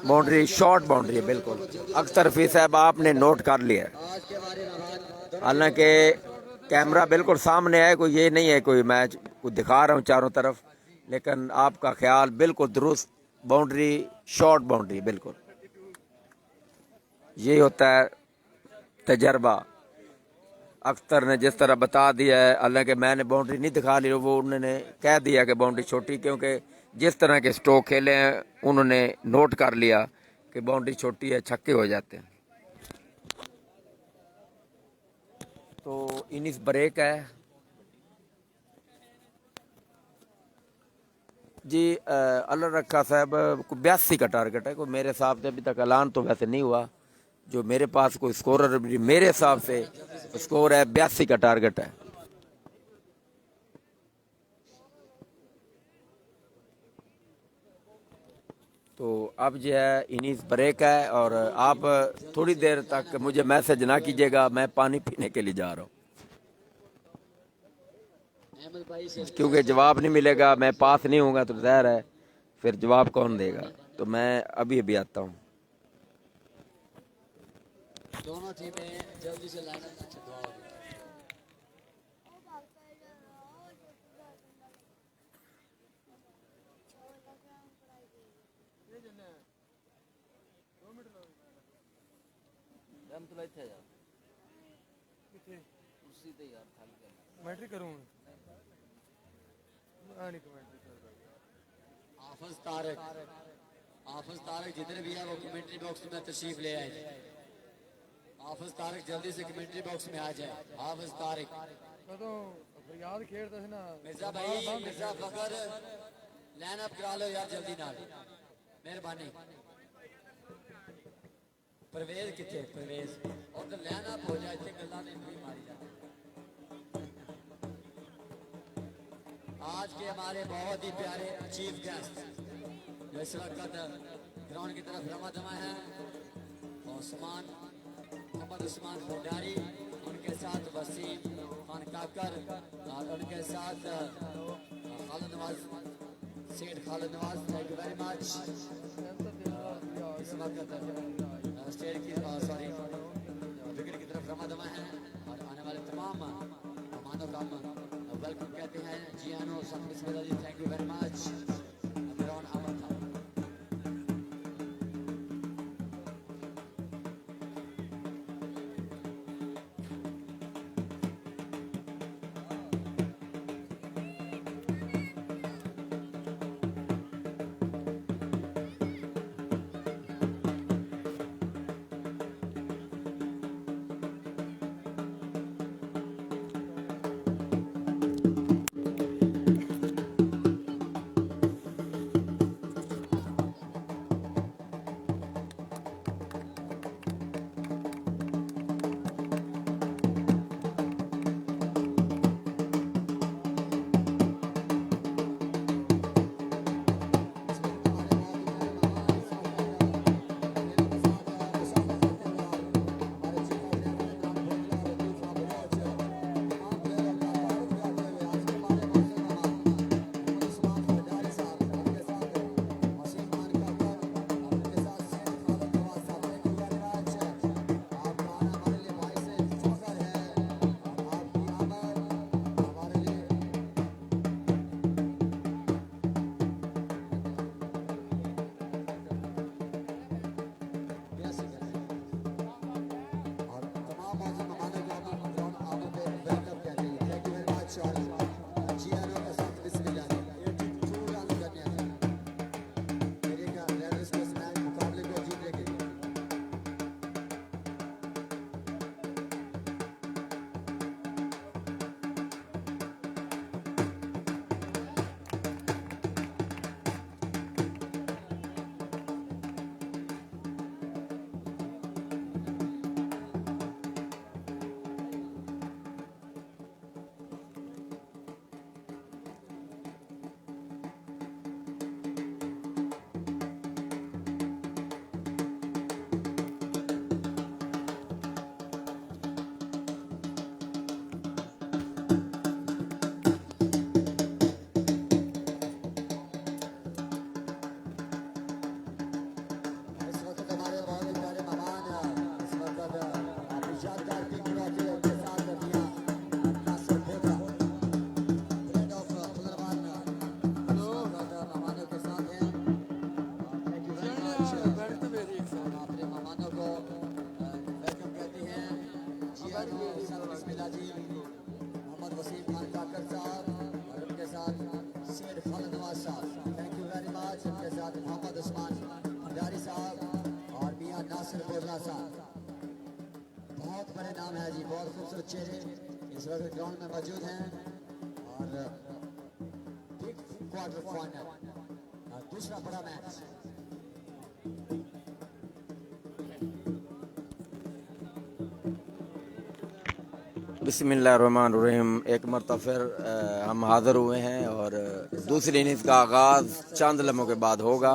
बाउंड्री शॉर्ट बाउंड्री है बिल्कुल। अख्तर हफीज साहब आपने नोट कर लिया है। हालांकि कैमरा बिल्कुल सामने है, कोई ये नहीं है कोई मैच को दिखा रहा हूँ चारों तरफ, लेकिन आपका ख्याल बिल्कुल दुरुस्त। बाउंड्री शॉर्ट बाउंड्री बिल्कुल। ये होता है तजर्बा। अख्तर ने जिस तरह बता दिया है, हालांकि मैंने बाउंड्री नहीं दिखा ली, वो उन्होंने कह दिया कि बाउंड्री छोटी, क्योंकि जिस तरह के स्ट्रोक खेले हैं उन्होंने नोट कर लिया कि बाउंड्री छोटी है, छक्के हो जाते हैं। तो इनिंग्स ब्रेक है जी। अल्लाह रखा साहब को 82 का टारगेट है, कोई मेरे हिसाब से अभी तक ऐलान तो वैसे नहीं हुआ। जो मेरे पास कोई स्कोरर, मेरे हिसाब से स्कोर है 82 का टारगेट है। तो अब जो है इनिंग्स ब्रेक है, और आप थोड़ी देर तक मुझे मैसेज ना कीजिएगा, मैं पानी पीने के लिए जा रहा हूँ, क्योंकि जवाब नहीं मिलेगा, मैं पास नहीं होऊंगा तो ज़ाहिर है फिर जवाब कौन देगा। तो मैं अभी अभी आता हूँ। दोनों टीमें जल्दी से लाइन अप छुड़वाओगे। कमेंट्री करूँ हाफिज तारक जितने भी है वो कमेंट्री बॉक्स में तशरीफ ले आए। हाफिज तारक जल्दी से कमेंट्री बॉक्स में आ जाए। हाफिज तारक तो फरियाद खेड़ता है ना। मिर्जा भाई, मिर्जा फखर लाइन अप करा लो यार जल्दी ना, मेहरबानी। परवेज किथे? परवेज और लाइन अप हो जाए, इतने गल्ला नहीं मारी जाती। आज के हमारे बहुत ही प्यारे चीफ गेस्ट जो इस वक्त ग्राउंड की तरफ रमा जमा है उस्मान मोहम्मद उस्मान भंडारी, उनके साथ वसीम खान काकर और उनके साथ खालिद नवाज, सेठ Khalid Nawaz. Thank you very much. इस वक्त स्टेट की सॉरी विकेट की तरफ रमा जमा है और आने वाले तमाम मेहमानों का हम वेलकम कहते हैं। जी आनो बिस्मिल्लाह जी, thank you very much. Ground अमन था। मोहम्मद वसीम खान काकर साहब और उनके साथ सेठ खालिद नवाज साहब, थैंक यू वेरी मच। उनके साथ मोहम्मद उस्मान भंडारी साहब और मियां नासिर बोरला साहब। बहुत बड़े नाम है जी, बहुत खूबसूरत चेहरे इस वक्त ग्राउंड में मौजूद हैं और बिग क्वार्टर फाइनल दूसरा बड़ा मैच। बिस्मिल्लाहिर्रहमानिर्रहीम। एक मरतबा फिर हम हाज़िर हुए हैं और दूसरी इनिंग्स का आगाज़ चंद लम्हों के बाद होगा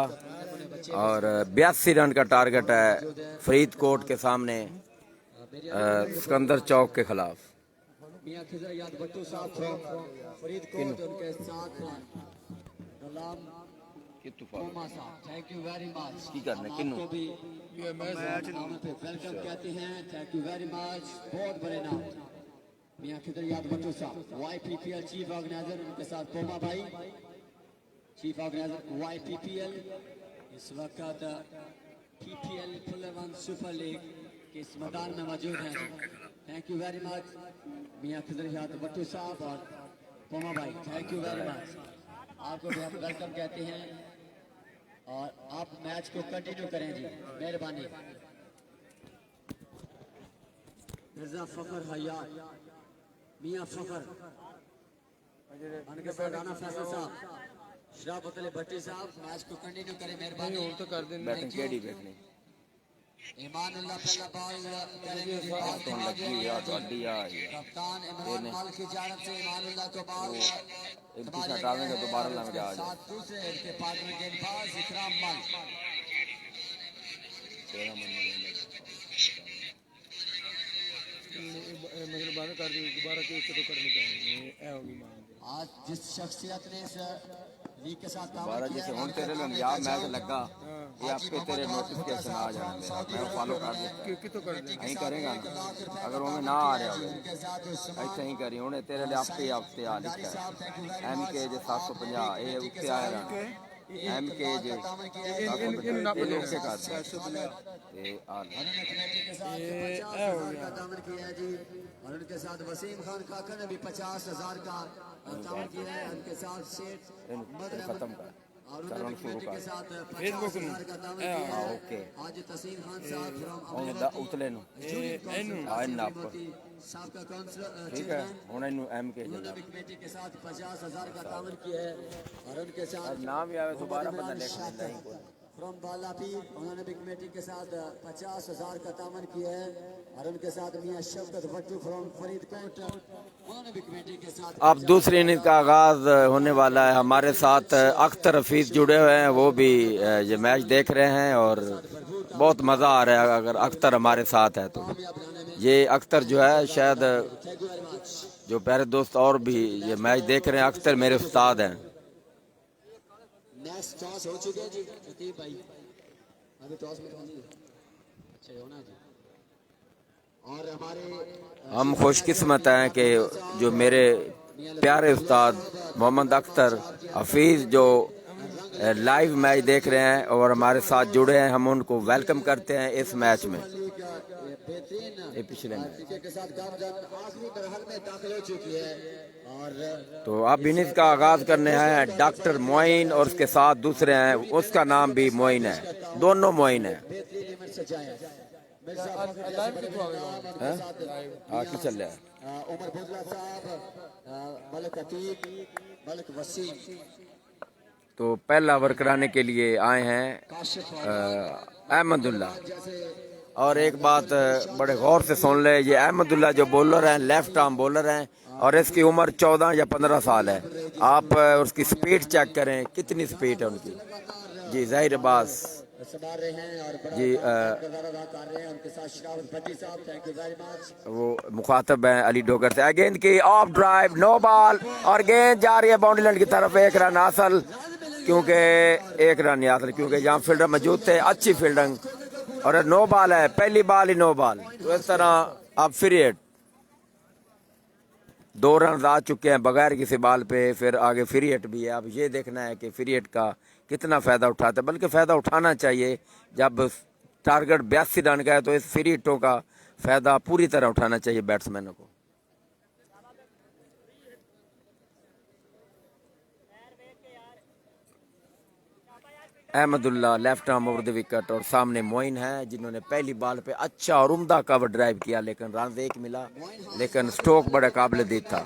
और 82 रन का टारगेट है फरीदकोट के सामने सिकंदर चौक के खिलाफ। मियां खिजर याद भट्टू साहब फ्रॉम फरीदकोट, उनके साथ गुलाम कोमा साहब, थैंक यू वेरी मच। आपको भी मैच पे वेलकम कहते हैं, थैंक यू वेरी मच। बहुत बड़े नाम मियां खिजर याद भट्टू साहब, YPPL चीफ ऑर्गेनाइजर, उनके साथ कोमा भाई चीफ ऑर्गेनाइजर YPPL। इस वक्त PPL फुलवन सुपर लीग के इस मैदान में मौजूद हैं। थैंक यू वेरी मच मियां खिजर याद भट्टू साहब और कोमा भाई, थैंक यू वेरी मच। आपको भी हम वेलकम कहते हैं और आप मैच को कंटिन्यू करें जी, मेहरबानी। मिर्जा फखर हयात, मियां फखर, उनके साथ राना फैसल साहब, शराफत अली भट्टी साहब, मैच को कंटिन्यू करें मेहरबानी। बैटिंग केडी बैठनी ईमानुल्लाह पहला बॉल करेंगे, कप्तान इमरान माल की जानब से ईमानुल्लाह को बॉल हटाने का दोबारा लग जा। साथ दूसरे इनके पार्टनर गेंदबाज इकराम मल, मतलब बंद कर दी दोबारा केस तो करनी चाहिए ये होगी मान आज जिस शख्सियत ने इस लीग के साथ काम बारह किया जैसे है, हूँ तेरे लिए यार मैं तो लगा ये आपके तेरे नोटिफिकेशन आ जाना मेरा मैं फॉलो कर देता कि तो कर दे नहीं करेगा ना अगर वो में ना आ रहा हो ऐसे ही करी उन्हें तेरे लिए आपके हफ्ते आ लिखा है MK जे 750 ये उत्ते आया MK जे 750 ये लोग के कर ते आ ये हो गया तामन किया है जी। और उनके साथ वसीम खान काका ने भी 50,000 का तामन किया है। उनके साथ शेख खत्म कर और उन्होंने भी कमेटी के साथ फेसबुक 50,000 का तामन किया है। ओके आज तसीम खान साहब ਹੁਣ ਉਤਲੇ ਨੂੰ ਇਹਨੂੰ ਆ ਨੱਪ साहब का काउंसलर ठीक है ਹੁਣ ਇਹਨੂੰ MK उन्होंने ਜਲਾ भी कमेटी के साथ 50,000 का तामन किया है। और उनके साथ नाम भी आवे दोबारा बंदा लिख देता है फ्रॉम बालापी उन्होंने भी कमेटी के साथ 50,000 का तामन किया है। और उनके साथ मियां शफकत भट्टू फ्रॉम फरीदकोट उन्होंने भी कमेटी के साथ अब दूसरी इनिंग का आगाज होने वाला है। हमारे साथ अख्तर हफीज जुड़े हुए हैं, वो भी ये मैच देख रहे हैं और बहुत मज़ा आ रहा है अगर अख्तर हमारे साथ है तो। ये अख्तर जो है शायद जो प्यारे दोस्त और भी ये मैच देख रहे हैं, अख्तर मेरे उस्ताद हैं। नेक्स्ट टॉस हो चुके हैं जी प्रदीप भाई, अभी टॉस में कौन है? अच्छा होना जी। और हमारे हम खुशकिस्मत हैं कि जो मेरे प्यारे उस्ताद मोहम्मद अख्तर हफीज़ जो लाइव मैच देख रहे हैं और हमारे साथ जुड़े हैं, हम उनको वेलकम करते हैं इस मैच में। ये पिछले मैच के साथ आखिरी मरहल में दाखिल हो चुकी है। और तो अब इनिंग्स का आगाज करने हैं डॉक्टर मोइन और उसके साथ दूसरे हैं, उसका नाम भी मोइन है, दोनों मोइन है। बेहतरीन इवेंट सजाया लाइव कितो आ गया आके चल रहा है उमर बुजला साहब, मलिक अतीक, मलिक वसीम, तो पहला ओवर कराने के लिए आए हैं काशिफ अहमदुल्ला। और एक बात बड़े गौर से सुन ले, ये अहमदुल्ला जो बॉलर हैं लेफ्ट आर्म बॉलर हैं और इसकी उम्र 14 या 15 साल है। आप उसकी स्पीड चेक करें कितनी स्पीड है उनकी। जी जाहिर अब्बास संभाल रहे हैं और बड़ा जी किरदार अदा कर रहे हैं। उनके साथ शरावत भट्टी साहब, थैंक यू वेरी मच। वो मुखातब हैं अली डोगर से। गेंद की ऑफ ड्राइव, नो बॉल और गेंद जा रही है बाउंड्री लाइन की तरफ। एक रन हासिल, क्योंकि एक रन नहीं हासिल क्योंकि यहाँ फील्डर मौजूद थे, अच्छी फील्डिंग और नो बॉल है, पहली बॉल ही नो बॉल। तो इस तरह अब फ्री हिट, 2 रन आ चुके हैं बगैर किसी बॉल पे, फिर आगे फ्री हिट भी है। अब ये देखना है कि फ्री हिट का कितना फ़ायदा उठाते हैं, बल्कि फ़ायदा उठाना चाहिए। जब टारगेट 82 रन का है तो इस फ्री हिटों का फ़ायदा पूरी तरह उठाना चाहिए बैट्समैनों को। Ahmadullah left arm over the wicket और सामने मोइन है जिन्होंने पहली बॉल पे अच्छा और उम्दा कवर ड्राइव किया, लेकिन रन एक मिला, लेकिन स्ट्रोक बड़ा काबिल दीद था।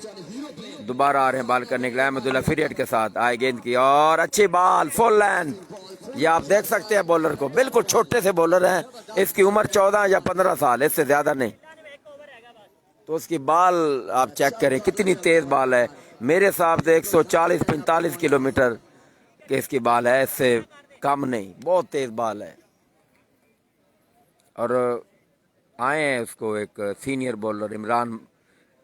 दोबारा आ रहे हैं बॉल करने के लिए अहमदुल्ला फ्री हिट के साथ। आए गेंद की और अच्छी बॉल फुल लेंथ। ये आप देख सकते हैं बॉलर को, बिल्कुल छोटे से बॉलर हैं, इसकी उम्र 14 या 15 साल, इससे ज़्यादा नहीं। तो उसकी बॉल आप चेक करें कितनी तेज़ बॉल है, मेरे हिसाब से 140-45 किलोमीटर की इसकी बॉल है, इससे कम नहीं, बहुत तेज बॉल है। और आए हैं उसको एक सीनियर बॉलर इमरान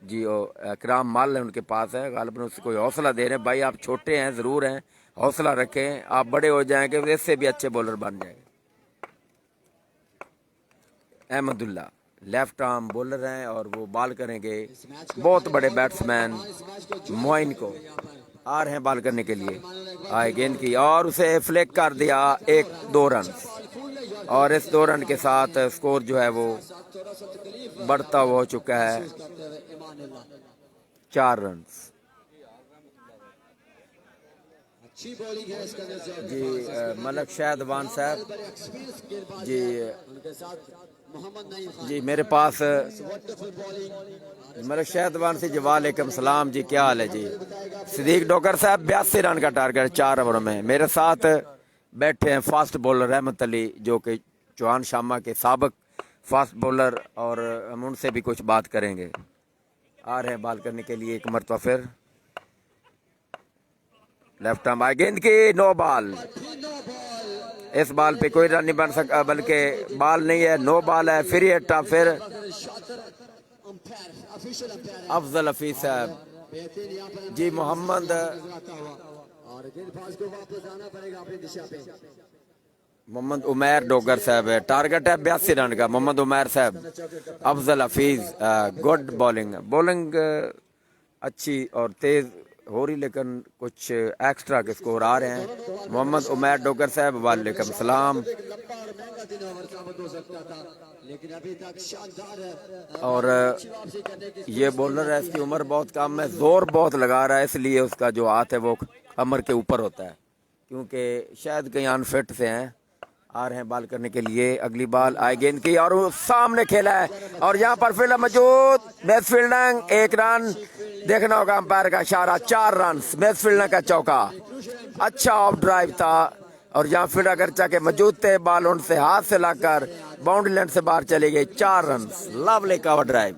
जी और इकराम माल है उनके पास है, गालिबन उससे कोई हौसला दे रहे हैं, भाई आप छोटे हैं ज़रूर हैं, हौसला रखें, आप बड़े हो जाएंगे, इससे भी अच्छे बॉलर बन जाएंगे। अहमदुल्ला लेफ्ट आर्म बॉलर हैं और वो बॉल करेंगे बहुत बड़े बैट्समैन मोइन को। आ रहे हैं बॉल करने के लिए, आए गेंद की और उसे फ्लिक कर दिया, 1-2 रन। और इस 2 रन के साथ स्कोर जो है वो बढ़ता हुआ हो चुका है 4 रन। जी मलक शाहदवान साहब जी, जी मेरे पास मलक शाहदवान से जी वालेकुम सलाम जी, क्या हाल है जी। सिद्दीक डोगर साहब 82 रन का टारगेट 4 ओवर में। मेरे साथ बैठे हैं फास्ट बॉलर रहमत अली जो कि चौहान शामा के साबिक फास्ट बॉलर, और हम उनसे भी कुछ बात करेंगे। आ रहे हैं बॉल करने के लिए एक मरतबा फिर लेफ्ट आर्म, गेंद की नो बॉल। इस बॉल पे कोई रन नहीं बन सका, बल्कि बॉल नहीं है, नो बॉल है। फिर ये टफ, फिर अफजल हफीज साहब जी, मोहम्मद और गेंदबाज को वापस आना पड़ेगा अपनी दिशा पे। मोहम्मद उमैर डोगर साहब है, टारगेट है 82 रन का। मोहम्मद उमैर साहब, Afzal Hafeez, good bowling, bowling अच्छी और तेज हो रही, लेकिन कुछ एक्स्ट्रा के स्कोर आ रहे हैं। मोहम्मद उमैर डोगर साहब, वालेकुम सलाम। एक लंबा और महंगा दिन ओवर साबित हो सकता था, लेकिन अभी तक शानदार और वापसी करने की ये बॉलर है, इसकी उम्र बहुत कम है, जोर बहुत लगा रहा है, इसलिए उसका जो हाथ है वो कमर के ऊपर होता है, क्योंकि शायद कहीं अनफिट से हैं। आ रहे हैं बॉल करने के लिए, अगली बॉल आए गेंद की और वो सामने खेला है, और यहाँ पर फील्डर मौजूद, बेस्ट फील्डिंग, 1 रन। देखना होगा अंपायर का इशारा, 4 रन, बेस्ट फील्डर का चौका, अच्छा ऑफ ड्राइव था। और यहाँ फील्डर अगरचा के मौजूद थे, बॉल उनसे हाथ से लाकर बाउंड्री लाइन से बाहर चली गई, 4 run, lovely cover drive.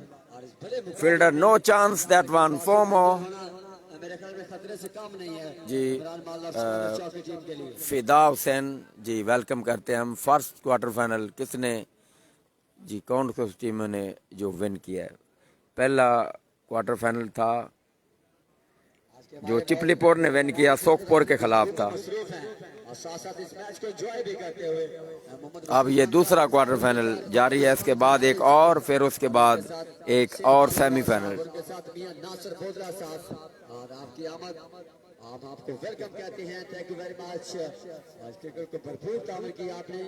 Fielder no chance, that one 4 more. मेरे ख्याल में खतरे से कम नहीं है जी इमरान माल की टीम के लिए। फिदा हुसैन जी, वेलकम करते हैं हम। फर्स्ट क्वार्टर फाइनल किसने जी, कौन सी टीम ने जो विन किया है? पहला क्वार्टर फाइनल था जो चिपलीपुर ने विन किया, सोखपुर के खिलाफ था। मसरूफ हैं और साथ साथ इस मैच को एंजॉय भी करते हुए मोहम्मद अब ये दूसरा क्वार्टर फाइनल जारी है, इसके बाद एक और, फिर उसके बाद एक और सेमीफाइनल। के साथ मियां नासिर बोदरा साहब, और आपकी आमद, हम आपको वेलकम कहते हैं। Thank you very much. आज क्रिकेट को भरपूर तामीर की आपने।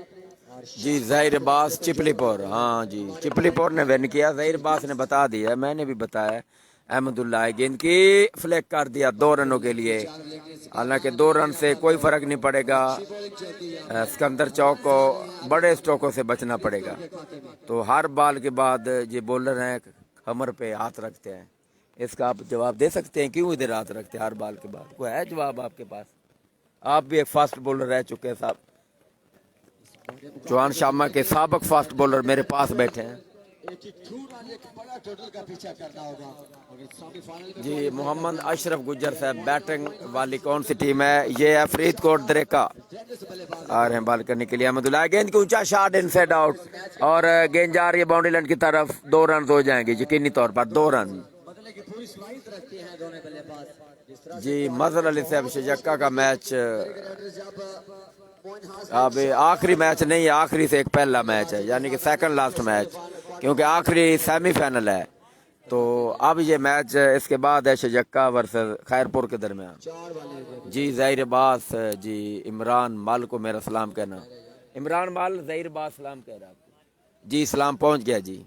और जी ज़हीर अब्बास चिपलीपुर, हाँ जी चिपलीपुर ने विन किया, ज़हीर अब्बास ने बता दिया, मैंने भी बताया। अहमदुल्लाह गेंद की फ्लिक कर दिया 2 रनों के लिए, हालांकि 2 रन से कोई फर्क नहीं पड़ेगा, सिकंदर चौक को बड़े स्ट्रोकों से बचना पड़ेगा। तो हर बॉल के बाद ये बॉलर हैं कमर पे हाथ रखते हैं, इसका आप जवाब दे सकते हैं क्यों इधर हाथ रखते हैं हर बॉल के बाद? कोई है जवाब आपके पास? आप भी एक फास्ट बॉलर रह चुके हैं साहब, चौहान शामा के साबक फास्ट बॉलर मेरे पास बैठे हैं। एक बड़ा टोटल का पीछा करना होगा और सेमीफाइनल में जी मोहम्मद अशरफ गुज्जर साहब, बैटिंग वाली कौन सी टीम है? ये है फरीदकोट दरेका, आ रहे हैं बॉल करने के लिए। अहमदुल्लाह गेंद की ऊंचा शॉट, इनसाइड आउट, और गेंद जा रही है बाउंड्री लाइन की तरफ। 2 रन हो जाएंगे यकीनी तौर पर, 2 रन। बदले की पूरी सलाहियत रखते हैं दोनों बल्लेबाज। जिस तरह जी मजहर अली साहब शजक्का का मैच जब पॉइंट हासिल अब आखिरी मैच नहीं है, आखिरी से एक पहला मैच है, यानी कि सेकंड लास्ट मैच, क्योंकि आखिरी सेमीफाइनल है। तो अब ये मैच इसके बाद है शजक्का वर्सेस खैरपुर के दरमियान। 4 वाले जी ज़हीर अब्बास जी, इमरान माल को मेरा सलाम कहना। इमरान माल ज़हीर अब्बास सलाम कह रहा है आपको जी, सलाम पहुंच गया जी।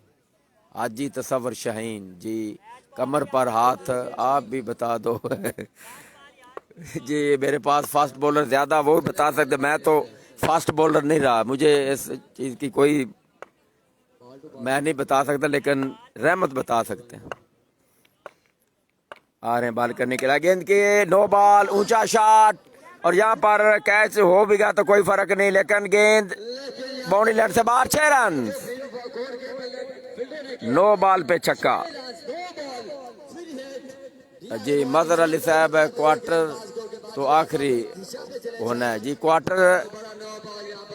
हाजी तसव्वुर शाहीन जी, कमर पर हाथ, आप भी बता दो जी मेरे पास फास्ट बॉलर ज़्यादा, वो भी बता सकते, मैं तो फास्ट बॉलर नहीं रहा, मुझे इस चीज़ की कोई, मैं नहीं बता सकता, लेकिन रहमत बता सकते हैं। आ रहे हैं बॉल करने के लिए, गेंद की नो बॉल, ऊंचा शॉट, और यहाँ पर कैच हो भी गया तो कोई फर्क नहीं, लेकिन गेंद बाउंड्री लाइन से बाहर, 6 रन, नो बॉल पे छक्का। जी मजहर अली साहब, क्वार्टर तो आखिरी होना है जी, क्वार्टर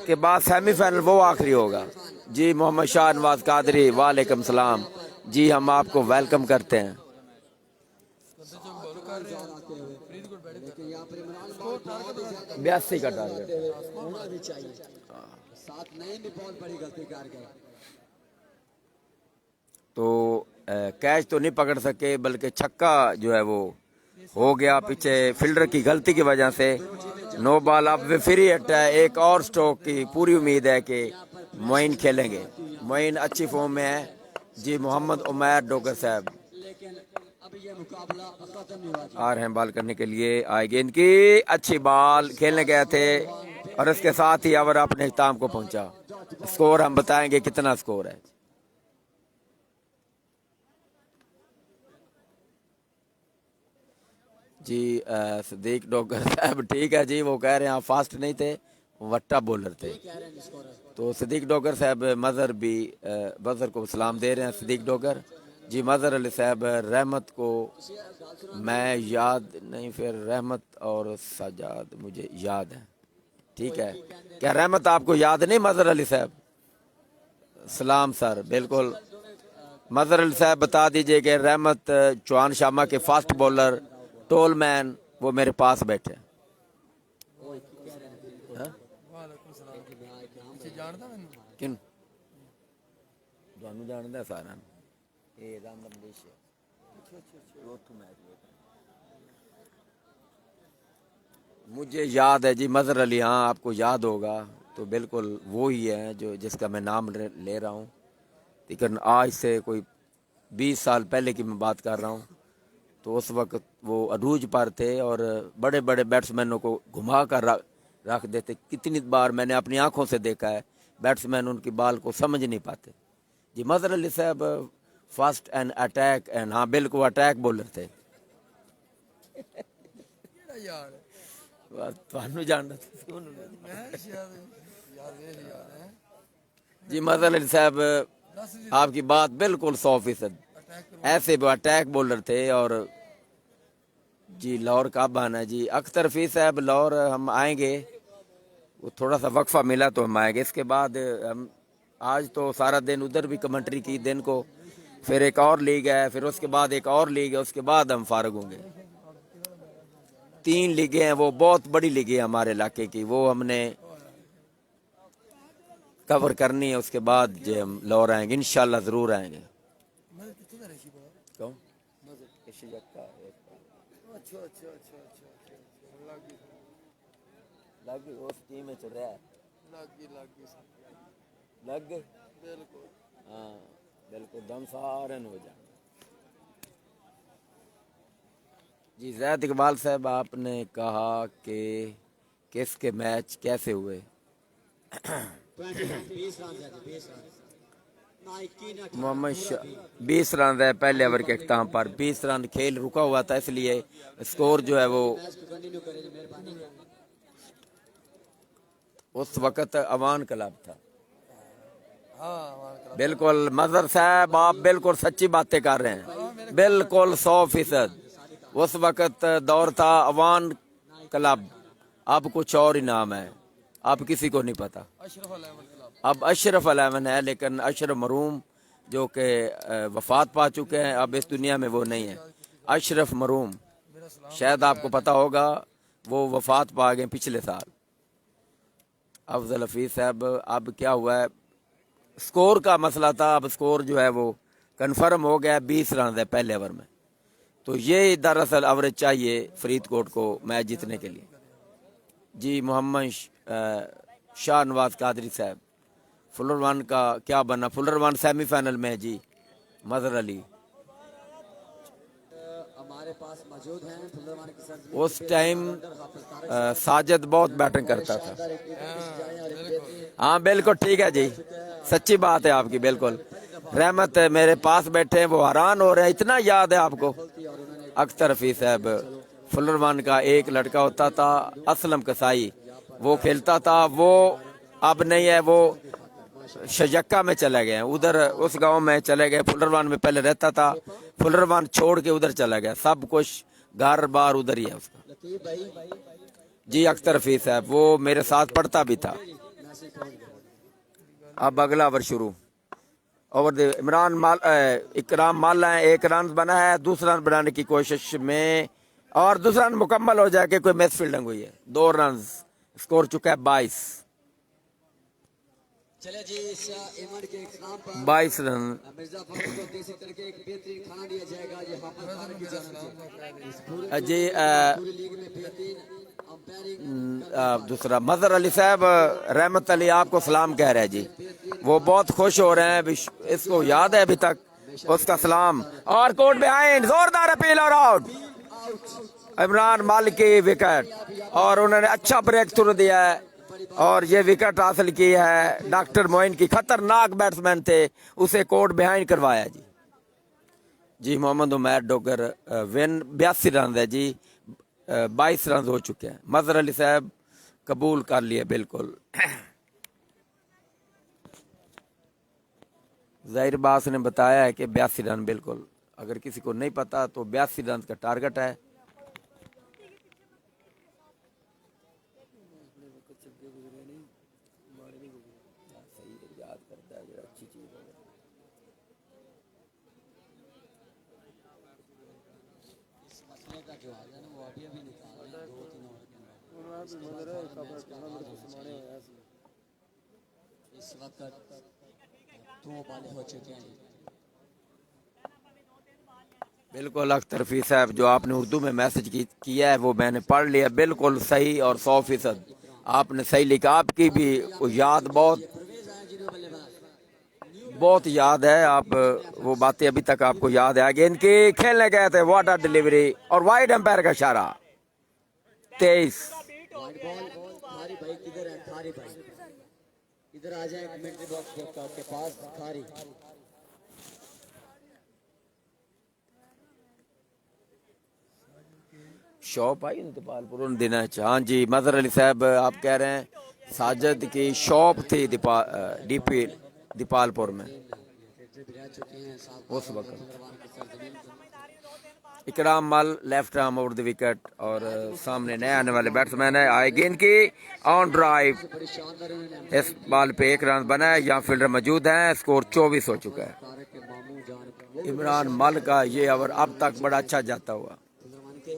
के बाद सेमीफाइनल वो आखिरी होगा जी। मोहम्मद शाह नवाज कादरी, वालेकुम सलाम जी, हम आपको वेलकम करते हैं। 82 का टारगेट होना भी चाहिए, साथ नहीं भी बहुत बड़ी गलती कर गए। तो कैच तो नहीं पकड़ सके, बल्कि छक्का जो है वो हो गया पीछे फील्डर की गलती की वजह से। नो बॉल, अब फिर हिट है, एक और स्ट्रोक की पूरी उम्मीद है कि मोइन खेलेंगे। मोइन अच्छी फॉर्म में है जी। मोहम्मद उमैर डोगर साहब आ रहे हैं बॉल करने के लिए, आए गेंद की अच्छी बॉल, खेलने गए थे और इसके साथ ही ओवर अपने इख्तिताम को पहुंचा। स्कोर हम बताएंगे कितना स्कोर है। जी सदीक डोगर साहब, ठीक है जी, वो कह रहे हैं आप फास्ट नहीं थे, वट्टा बॉलर थे। तो सदीक डोगर साहब मजहर भी मजहर को सलाम दे रहे हैं। सदीक डोगर जी, मजहर अली साहब, रहमत को मैं याद नहीं, फिर रहमत और सजाद मुझे याद है, ठीक है। क्या रहमत आपको याद नहीं मजहर अली साहब? सलाम सर, बिल्कुल। मजहर अली साहब बता दीजिए कि रहमत चौहान शामा के फास्ट बॉलर टोल मैन वो मेरे पास बैठे हैं। हाँ? वालेकुम सलाम। अच्छा जानदा मैनू? किन ਤੁਹਾਨੂੰ ਜਾਣਦਾ ਸਾਰਿਆਂ ਨੂੰ ਇਹ ਰਾਮ ਬੰਦੇਸ਼ चौथू मैच मुझे याद है जी मजहर अली, हाँ आपको याद होगा तो बिल्कुल वो ही है जो जिसका मैं नाम ले रहा हूँ। लेकिन आज से कोई 20 साल पहले की मैं बात कर रहा हूँ, तो उस वक्त वो अरूज पर थे और बड़े बड़े बैट्समैनों को घुमा कर रख देते। कितनी बार मैंने अपनी आंखों से देखा है बैट्समैन उनकी बॉल को समझ नहीं पाते। जी मजहर अली साहब फास्ट एंड अटैक एंड, हाँ बिल्कुल अटैक बॉलर थे। यार ਤੁਹਾਨੂੰ ਜਾਣਦਾ मैं शायद यार ये यार है जी मजहर अली साहब दस जी आपकी बात बिल्कुल 100%। अटैक करो। ऐसे वो अटैक बॉलर थे। और जी लाहौर कब आना है जी? अख्तर रफी साहब लाहौर हम आएंगे, वो थोड़ा सा वक्फा मिला तो हम आएंगे। इसके बाद हम आज तो सारा दिन उधर भी कमेंट्री की दिन को, फिर एक और लीग है, फिर उसके बाद एक और लीग है, उसके बाद हम फारग होंगे। 3 लीगें हैं, वो बहुत बड़ी लीगें हैं हमारे इलाके की, वो हमने कवर करनी है। उसके बाद जो हम लाहौर आएंगे इंशाल्लाह ज़रूर आएंगे। मैं कितने तरह की बात? क्यों? अच्छा अच्छा अच्छा अच्छा लगी उस टीम में चल रहा है लग बिल्कुल। हाँ बिल्कुल दम सारे हो जाए। जी जैद इकबाल साहब आपने कहा कि किसके मैच कैसे हुए? 20 रन है, 20 रन ना 21 ना 18 मोहम्मद शाह 20 रन है पहले ओवर के अख्ताम पर। 20 रन खेल रुका हुआ था, इसलिए स्कोर जो है वो मैच को कंटिन्यू करें जी, मेहरबानी। उस वक्त अवान क्लब था। हाँ बिल्कुल मजहर साहब आप बिल्कुल सच्ची बातें कर रहे हैं, बिल्कुल 100%। उस वक्त दौर था अवान क्लब, अब कुछ और ही नाम है, अब किसी को नहीं पता। अशरफ अलेवन क्लब अब अशरफ अलेवन है, लेकिन अशरफ मरूम जो कि वफात पा चुके हैं, अब इस दुनिया में वो नहीं है। अशरफ मरूम मेरा सलाम। शायद आपको पता होगा, वो वफात पा गए पिछले साल। अफजल हफीज साहब अब क्या हुआ है, स्कोर का मसला था, अब स्कोर जो है वो कन्फर्म हो गया। 20 रन है पहले ओवर में, तो ये दरअसल एवरेज चाहिए फरीदकोट को मैच जीतने के लिए। जी मोहम्मद शाह नवाज कादरी साहब फुलर वन का क्या बना? फुलर वन सेमीफाइनल में जी मजहर अली हमारे पास मौजूद हैं फुल्लरमान के साथ। उस टाइम साजिद बहुत बैटिंग करता था। हाँ बिल्कुल ठीक है जी, सच्ची बात है आपकी बिल्कुल। रहमत मेरे पास बैठे हैं, वो हैरान हो रहे हैं, इतना याद है आपको। अख्तर रफी साहब फुलर वन का एक लड़का होता था असलम कसाई, वो खेलता था, वो अब नहीं है, वो शजक्का में चले गए हैं, उधर उस गांव में चले गए। फुलर वन में पहले रहता था, फुलर वन छोड़ के उधर चला गया, सब कुछ घर बार उधर ही है उसका। लतीफ भाई जी अख्तर रफी साहब वो मेरे साथ पढ़ता भी था। अब अगला ओवर शुरू। ओवर दे इमरान माल इकराम माला है, 1 रन बना है, दूसरा रन बनाने की कोशिश में, और दूसरा रन मुकम्मल हो जाके कोई मिस फील्डिंग हुई है। 2 रन स्कोर चुका है 22। चले जी इस इवेंट के नाम पर 22 रन। मिर्जा फारूक को देसी करके एक बेहतरीन खाना दिया जाएगा। ये यहाँ पर फारूक की जानिब से जी पूरी लीग में बेहतरीन अंपायरिंग दूसरा मजहर अली साहब रहमत अली आपको सलाम कह रहे हैं जी, वो बहुत खुश हो रहे हैं, इसको याद है अभी तक उसका सलाम। और कोर्ट बिहाइंड जोरदार अपील और आउट। इमरान मालिक की विकेट, और उन्होंने अच्छा ब्रेक थ्रू दिया है और ये विकेट हासिल की है। डॉक्टर मोइन की खतरनाक बैट्समैन थे, उसे कोर्ट बिहाइंड करवाया जी। जी मोहम्मद उमैर डोगर विन 82 रन है जी, 22 रन हो चुके हैं। मजहर अली साहब कबूल कर लिए बिल्कुल। जाहिर बास ने बताया है कि 82 रन, बिल्कुल अगर किसी को नहीं पता तो 82 रन का टारगेट है। कुछ चंगे गुजरे नहीं, माड़े नहीं गुजरे। सही है, याद करता है जो अच्छी चीज़ है। इस मसले का जो हल है ना वो अभी अभी निकाल रहे हैं 2-3 ओवर के अंदर। उन्होंने भी मगर एक अपना टूर्नामेंट आगाज को होना समाने चाहिए। होया सी। इस वक्त 2 बॉलें हो चुकी हैं जी। बिल्कुल अख्तर फी साहब, जो आपने उर्दू में मैसेज किया है वो मैंने पढ़ लिया, बिल्कुल सही और 100% आपने सही लिखा। आपकी भी याद बहुत परवेज आया जी बल्लेबाज। बहुत याद है, आप वो बातें अभी तक आपको याद है। गेंद की खेलने गए थे, वाटर डिलीवरी और वाइड एम्पायर का इशारा। 23 वाइड बॉल। खारी भाई किधर है? खारी भाई इधर आ जाए कमेंट्री बॉक्स के पास। खारी शॉप आई दीपालपुर उन दिनों च। हाँ जी मदर अली साहब, आप कह रहे हैं साजिद की शॉप थी डीपी दीपालपुर में फैक्ट्री भी रह चुके हैं साथ उस वक्त। भगवान की सरजमीन पर। इकराम मल left arm over the wicket और सामने नए आने वाले बैट्समैन है। आए गेंद की ऑन ड्राइव, बड़ी शानदार इन्होंने इस बॉल पे 1 रन बना है। यहाँ फील्डर मौजूद हैं, स्कोर 24 हो चुका है। तारक के मामू जान इमरान मल का ये ओवर अब तक बड़ा अच्छा जाता हुआ।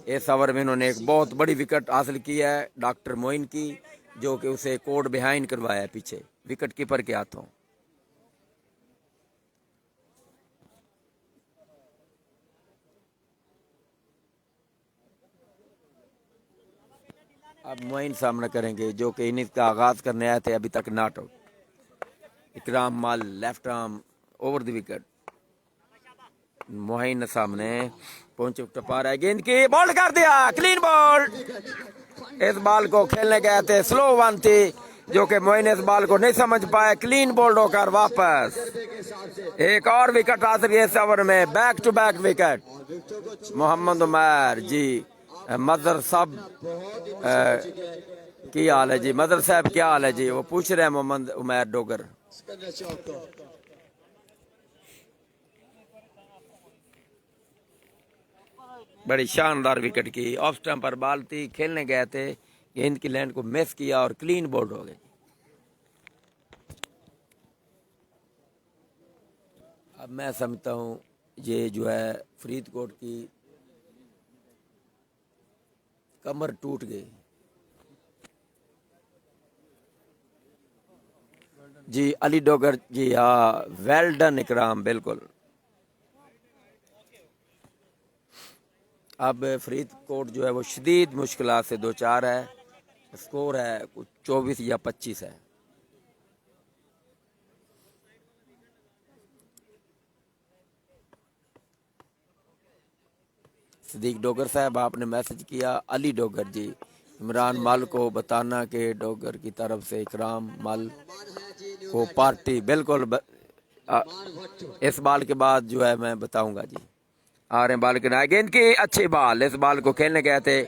इस ओवर में इन्होंने एक बहुत बड़ी विकेट हासिल की है डॉक्टर मोइन की, जो कि उसे कोर्ट बिहाइंड करवाया है पीछे विकेट कीपर के हाथों। अब मोइन सामना करेंगे, जो कि इनिंग्स का आगाज करने आए थे, अभी तक नॉट आउट। इकराम मल left arm over the wicket, Moin सामने पहुंचे, टपा रहा है, गेंद की बॉल कर दिया, क्लीन बॉल। इस बॉल को खेलने गए थे, स्लो वन थी, जो कि मोइन इस बॉल को नहीं समझ पाए, क्लीन बॉल होकर वापस एक और विकेट हासिल इस ओवर में। Back to back wicket Mohammad Umar ji. मदर साहब की हाल है जी? मदर साहब क्या हाल है जी? वो पूछ रहे हैं मोहम्मद उमर डोगर। बड़ी शानदार विकेट की ऑफ स्टंप पर बॉल थी, खेलने गए थे, गेंद की लैंड को मिस किया और क्लीन बोल्ड हो गए। अब मैं समझता हूँ ये जो है फरीदकोट की कमर टूट गई जी। अली डोगर जी, हाँ वेल डन इकराम, बिल्कुल। अब फरीदकोट जो है वो शदीद मुश्किलात से 2-4 है, स्कोर है कुछ 24 या 25 है। सदीक डोगर साहब, आपने मैसेज किया, अली डोगर जी, इमरान मल को बताना कि डोगर की तरफ से इकराम मल को पार्टी। बिल्कुल इस बॉल के बाद जो है मैं बताऊंगा जी। आ रहे बॉल के ना, गेंद की अच्छी बॉल, इस बॉल को खेलने गए थे,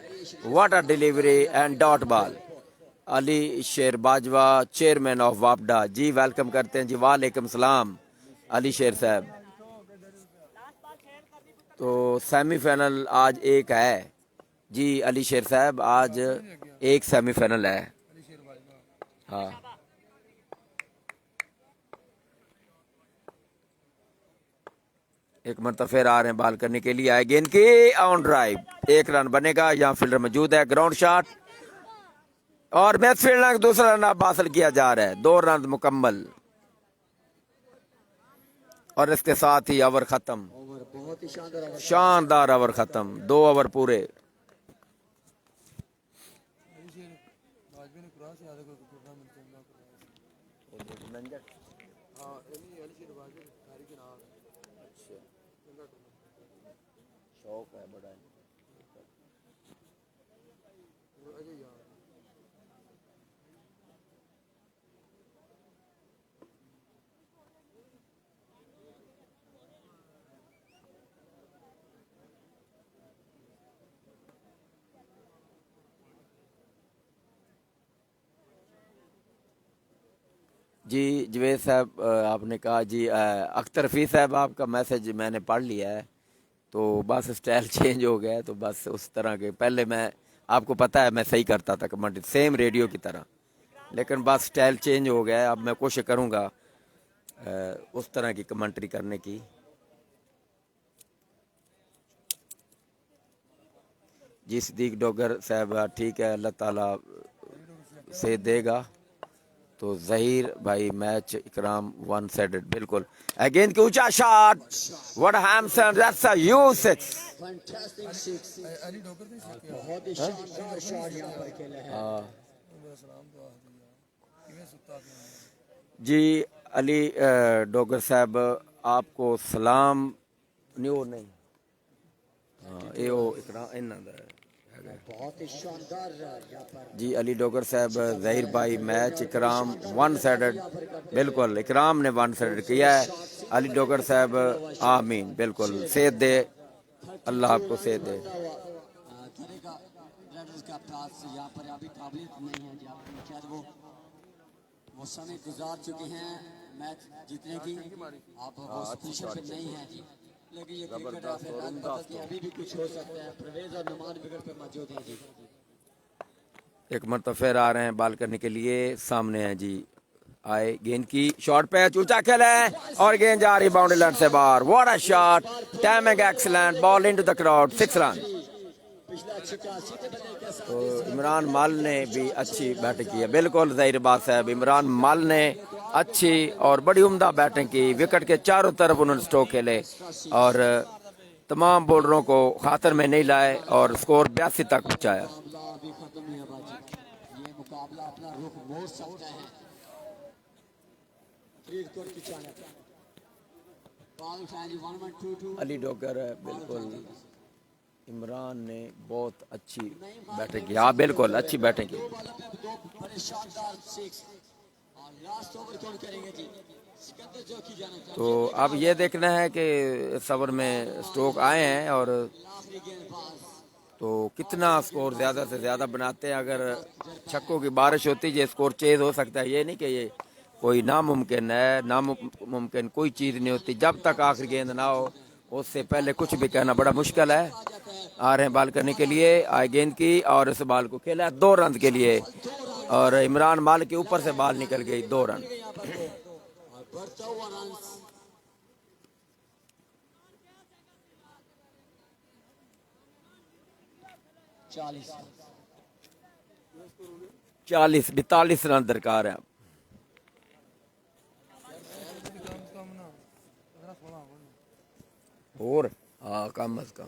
water delivery and dot ball. Ali Sher Bajwa, chairman of वापडा जी, वेलकम करते हैं जी। वालेकुम सलाम अली शेर साहब। तो सेमीफाइनल आज एक है जी अली शेर साहब, आज एक सेमीफाइनल है। हाँ एक मरतबा फिर आ रहे हैं बॉल करने के लिए, आए, गेंद की ऑन ड्राइव, 1 रन बनेगा। यहाँ फील्डर मौजूद है, ग्राउंड शॉट और मैच फील्डर दूसरा रन अब हासिल किया जा रहा है, 2 रन मुकम्मल और इसके साथ ही ओवर खत्म। बहुत ही शानदार ओवर खत्म, 2 ओवर पूरे। शौक है बड़ा। जी जवेद साहब, आपने कहा जी, अख्तर फी साहब आपका मैसेज मैंने पढ़ लिया है, तो बस स्टाइल चेंज हो गया है, तो बस उस तरह के पहले मैं आपको पता है मैं सही करता था कमेंट सेम रेडियो की तरह, लेकिन बस स्टाइल चेंज हो गया है। अब मैं कोशिश करूँगा उस तरह की कमेंट्री करने की। जी सिद्दीक डोगर साहब ठीक है, अल्लाह ताला से देगा। तो जहीर भाई मैच इकराम वन साइडेड बिल्कुल। अगेन की ऊंचा shot, what Hamson, that's a U6। Fantastic six, Ali doctor ने सीखा बहुत ही शानदार शॉट यहाँ पर खेला है। सलाम दुआ दिया किवें सुता पे जी अली डोगर साहब आपको सलाम न्यू नहीं ये वो इकराम इन्हां दा है। बहुत ही शानदार यहाँ पर जी अली डोगर साहब जहीर भाई मैच इकराम वन साइडेड बिल्कुल, इकराम ने वन साइडेड किया है। अली डोगर साहब आमीन, बिल्कुल सेहत दे, अल्लाह आपको सेहत दे। करेगा रेडर्स का पास यहाँ पर अभी काबिलियत नहीं है यहाँ पर, शायद वो समय गुजार चुके हैं मैच जीतने की, अब वो पोजीशन पे नहीं है जी। लेकिन ये क्रिकेट है, फिर आज पता कि अभी भी कुछ हो सकता है। परवेज और नुमान विकेट पे मौजूद हैं जी। एक मरतबा फिर आ रहे हैं बाल करने के लिए, सामने हैं जी आए, गेंद की शॉट पे ऊंचा खेल है और गेंद जा रही बाउंड्री लाइन से बाहर। What a shot, timing excellent, ball into the crowd, 6 run. पिछला छिक्का सीधे बल्ले के साथ तो इमरान मल ने भी अच्छी बैटिंग की है, बिल्कुल ज़ाहिर बात है। इमरान मल ने अच्छी और बड़ी उम्दा बैटिंग की, विकेट के चारों तरफ उन्होंने स्ट्रोक खेले और तमाम बॉलरों को खातर में नहीं लाए और स्कोर 82 तक पहुंचाया। मुकाबला अभी खत्म नहीं हुआ जी। ये मुकाबला अपना रुख मोड़ सकता है। फरीदकोट की चाहत बॉल उठाया जी, 1-1-2-2। अली डोगर है बिल्कुल, इमरान ने बहुत अच्छी बैटिंग की, हाँ बिल्कुल अच्छी बैटिंग की। दो बॉलों पे दो बड़े शानदार सिक्स और लास्ट ओवर कौन करेंगे जी? सिकंदर जो की जाना चाहिए। तो अब ये देखना है कि इस ओवर में स्ट्रोक आए हैं और आखिरी गेंदबाज तो कितना स्कोर ज़्यादा से ज़्यादा बनाते हैं। अगर छक्कों की बारिश होती है ये स्कोर चेज हो सकता है। ये नहीं कि ये कोई नामुमकिन है, नामुमकिन कोई चीज़ नहीं होती। जब तक आखिरी गेंद ना हो उससे पहले कुछ भी कहना बड़ा मुश्किल है। आ रहे हैं बाल करने के लिए, आए गेंद की और इस बाल को खेला 2 रन के लिए और इमरान माल के ऊपर से बाल निकल गई, 2 रन। और बढ़ता हुआ रन 40 42 रन दरकार है। और हाँ कम अज कम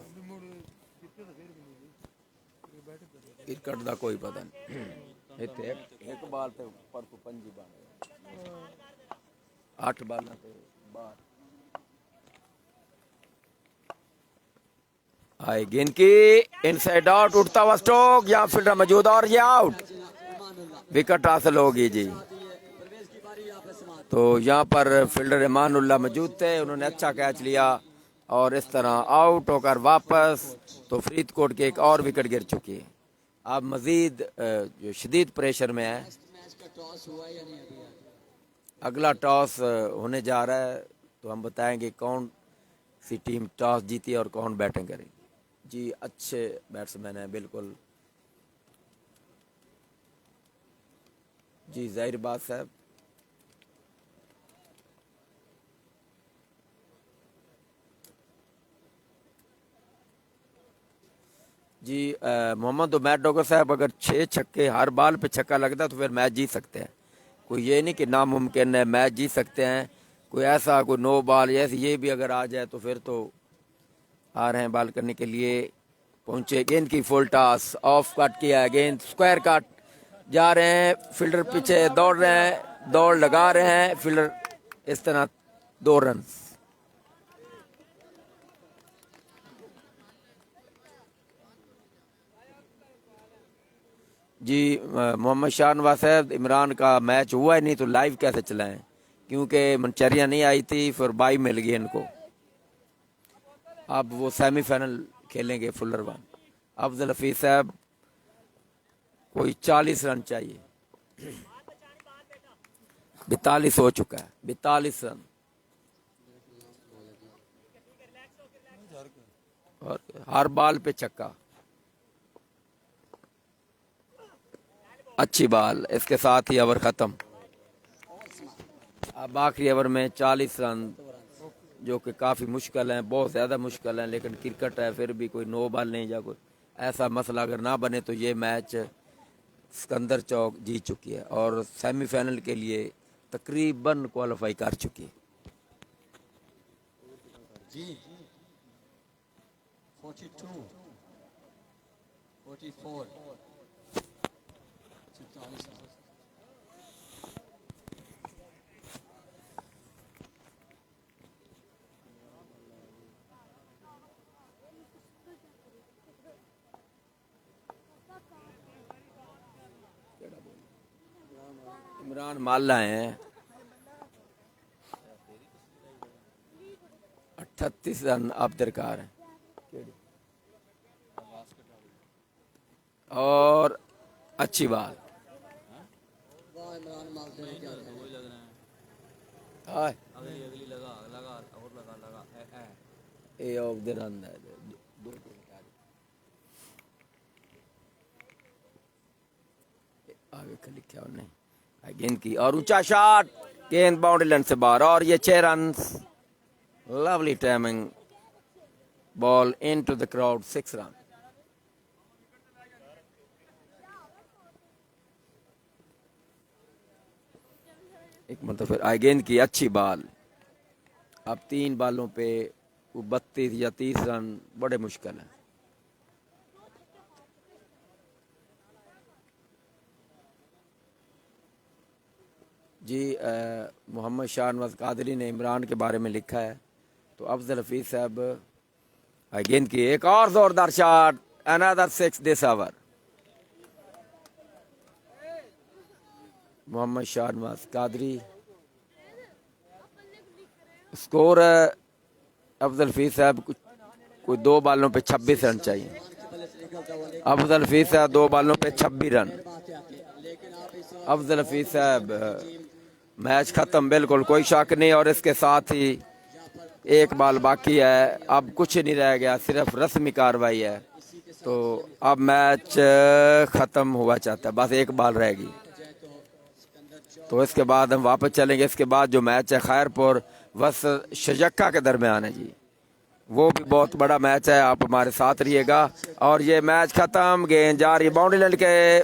क्रिकेट का कोई पता नहीं। इतने एक बाल ते परसों 5 बाल 8 बाल ते बाहर आए, गेंद की इनसाइड आउट, उठता हुआ स्ट्रोक, यहाँ फील्डर मौजूद और ये आउट, विकेट हासिल होगी जी। परवेज की बारी यहाँ पे समाप्त। तो यहाँ पर फील्डर ईमानुल्लाह मौजूद थे, उन्होंने अच्छा कैच लिया और इस तरह आउट होकर वापस तो फरीदकोट के एक और विकेट गिर चुकी है। अब मजीद जो शदीद प्रेशर में है। मैच का टॉस हुआ या नहीं अभी? अगला टॉस होने जा रहा है तो हम बताएंगे कौन सी टीम टॉस जीती और कौन बैटिंग करेगी। जी अच्छे बैट्समैन हैं बिल्कुल जी, जाहिर बात साहब। जी मोहम्मद उमैर डोगर साहब, अगर 6 छक्के हर बाल पे छक्का लगता तो फिर मैच जीत सकते हैं। कोई ये नहीं कि नामुमकिन है, मैच जीत सकते हैं। कोई ऐसा कोई 9 बाल ऐसे ये भी अगर आ जाए तो फिर तो आ रहे हैं बाल करने के लिए पहुंचे। गेंद की फुल टॉस, ऑफ कट किया है, गेंद स्क्वायर कट जा रहे हैं, फील्डर पीछे दौड़ रहे हैं, दौड़ लगा रहे हैं फील्डर, इस तरह 2 रन। जी मोहम्मद शाहनवाज साहब, इमरान का मैच हुआ ही नहीं तो लाइव कैसे चलाएं, क्योंकि मनचरिया नहीं आई थी, फिर बाई मिल गई इनको। अब वो सेमीफाइनल खेलेंगे फुलर वन। अफजल हफीज साहब कोई 40 रन चाहिए, 42 हो चुका है, 42 रन और हर बाल पे छक्का। अच्छी बॉल, इसके साथ ही ओवर ख़त्म। अब आखिरी ओवर में 40 रन, जो कि काफ़ी मुश्किल हैं, बहुत ज़्यादा मुश्किल हैं, लेकिन क्रिकेट है, फिर भी कोई 9 बॉल नहीं, या कोई ऐसा मसला अगर ना बने तो ये मैच सिकंदर चौक जीत चुकी है और सेमीफाइनल के लिए तकरीबन क्वालिफाई कर चुकी है। जी 42 44 44 इमरान माल्ला हैं, 38 रन अब दरकार हैं और अच्छी बात। वाह इमरान मालते ने क्या किया। हाय ये ऑफ द रन है, दो आगे लिखा उन्हें गेंद की और ऊंचा शॉट, गेंद बाउंड्री लाइन से बाहर और ये 6 run. Lovely timing, ball into the crowd, 6 run. एक मतलब फिर आई गेंद की अच्छी बॉल। अब 3 बॉलों पे 32 या 30 रन बड़े मुश्किल हैं। जी मोहम्मद शाहनवाज कादरी ने इमरान के बारे में लिखा है, तो अफजल हफीज साहब गेंद की एक और जोरदार shot, another 6 this over. Mohammad Shahnawaz Qadri, score Afzal Hafeez साहब कोई 2 बॉलों पे 26 रन चाहिए। अफजल हफीज साहब 2 बॉलों पे 26 रन। अफजल हफीज साहब मैच खत्म, बिल्कुल कोई शक नहीं, और इसके साथ ही 1 बॉल बाकी है, अब कुछ नहीं रह गया, सिर्फ रस्मी कार्रवाई है। तो अब मैच ख़त्म हुआ चाहता है, बस 1 बॉल रहेगी, तो इसके बाद हम वापस चलेंगे। इसके बाद जो मैच है खैरपुर वस शजक्का के दरमियान है जी, वो भी बहुत बड़ा मैच है, आप हमारे साथ रहिएगा। और ये मैच ख़त्म, गेंद जा रही बाउंड्री लाइन के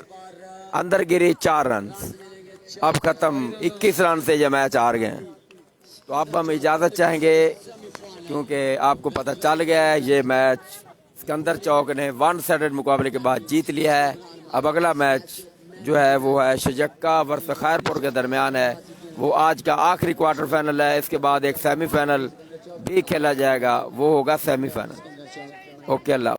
अंदर गिरी, 4 रन। अब ख़त्म, 21 रन से ये मैच हार गए हैं। तो अब हम इजाज़त चाहेंगे, क्योंकि आपको पता चल गया है ये मैच सिकंदर चौक ने 1 साइडेड मुकाबले के बाद जीत लिया है। अब अगला मैच जो है वो है शजक्का वर्सेस खैरपुर के दरमियान है, वो आज का आखिरी क्वार्टर फाइनल है। इसके बाद एक सेमीफाइनल भी खेला जाएगा, वो होगा सेमीफाइनल। ओके, अल्लाह।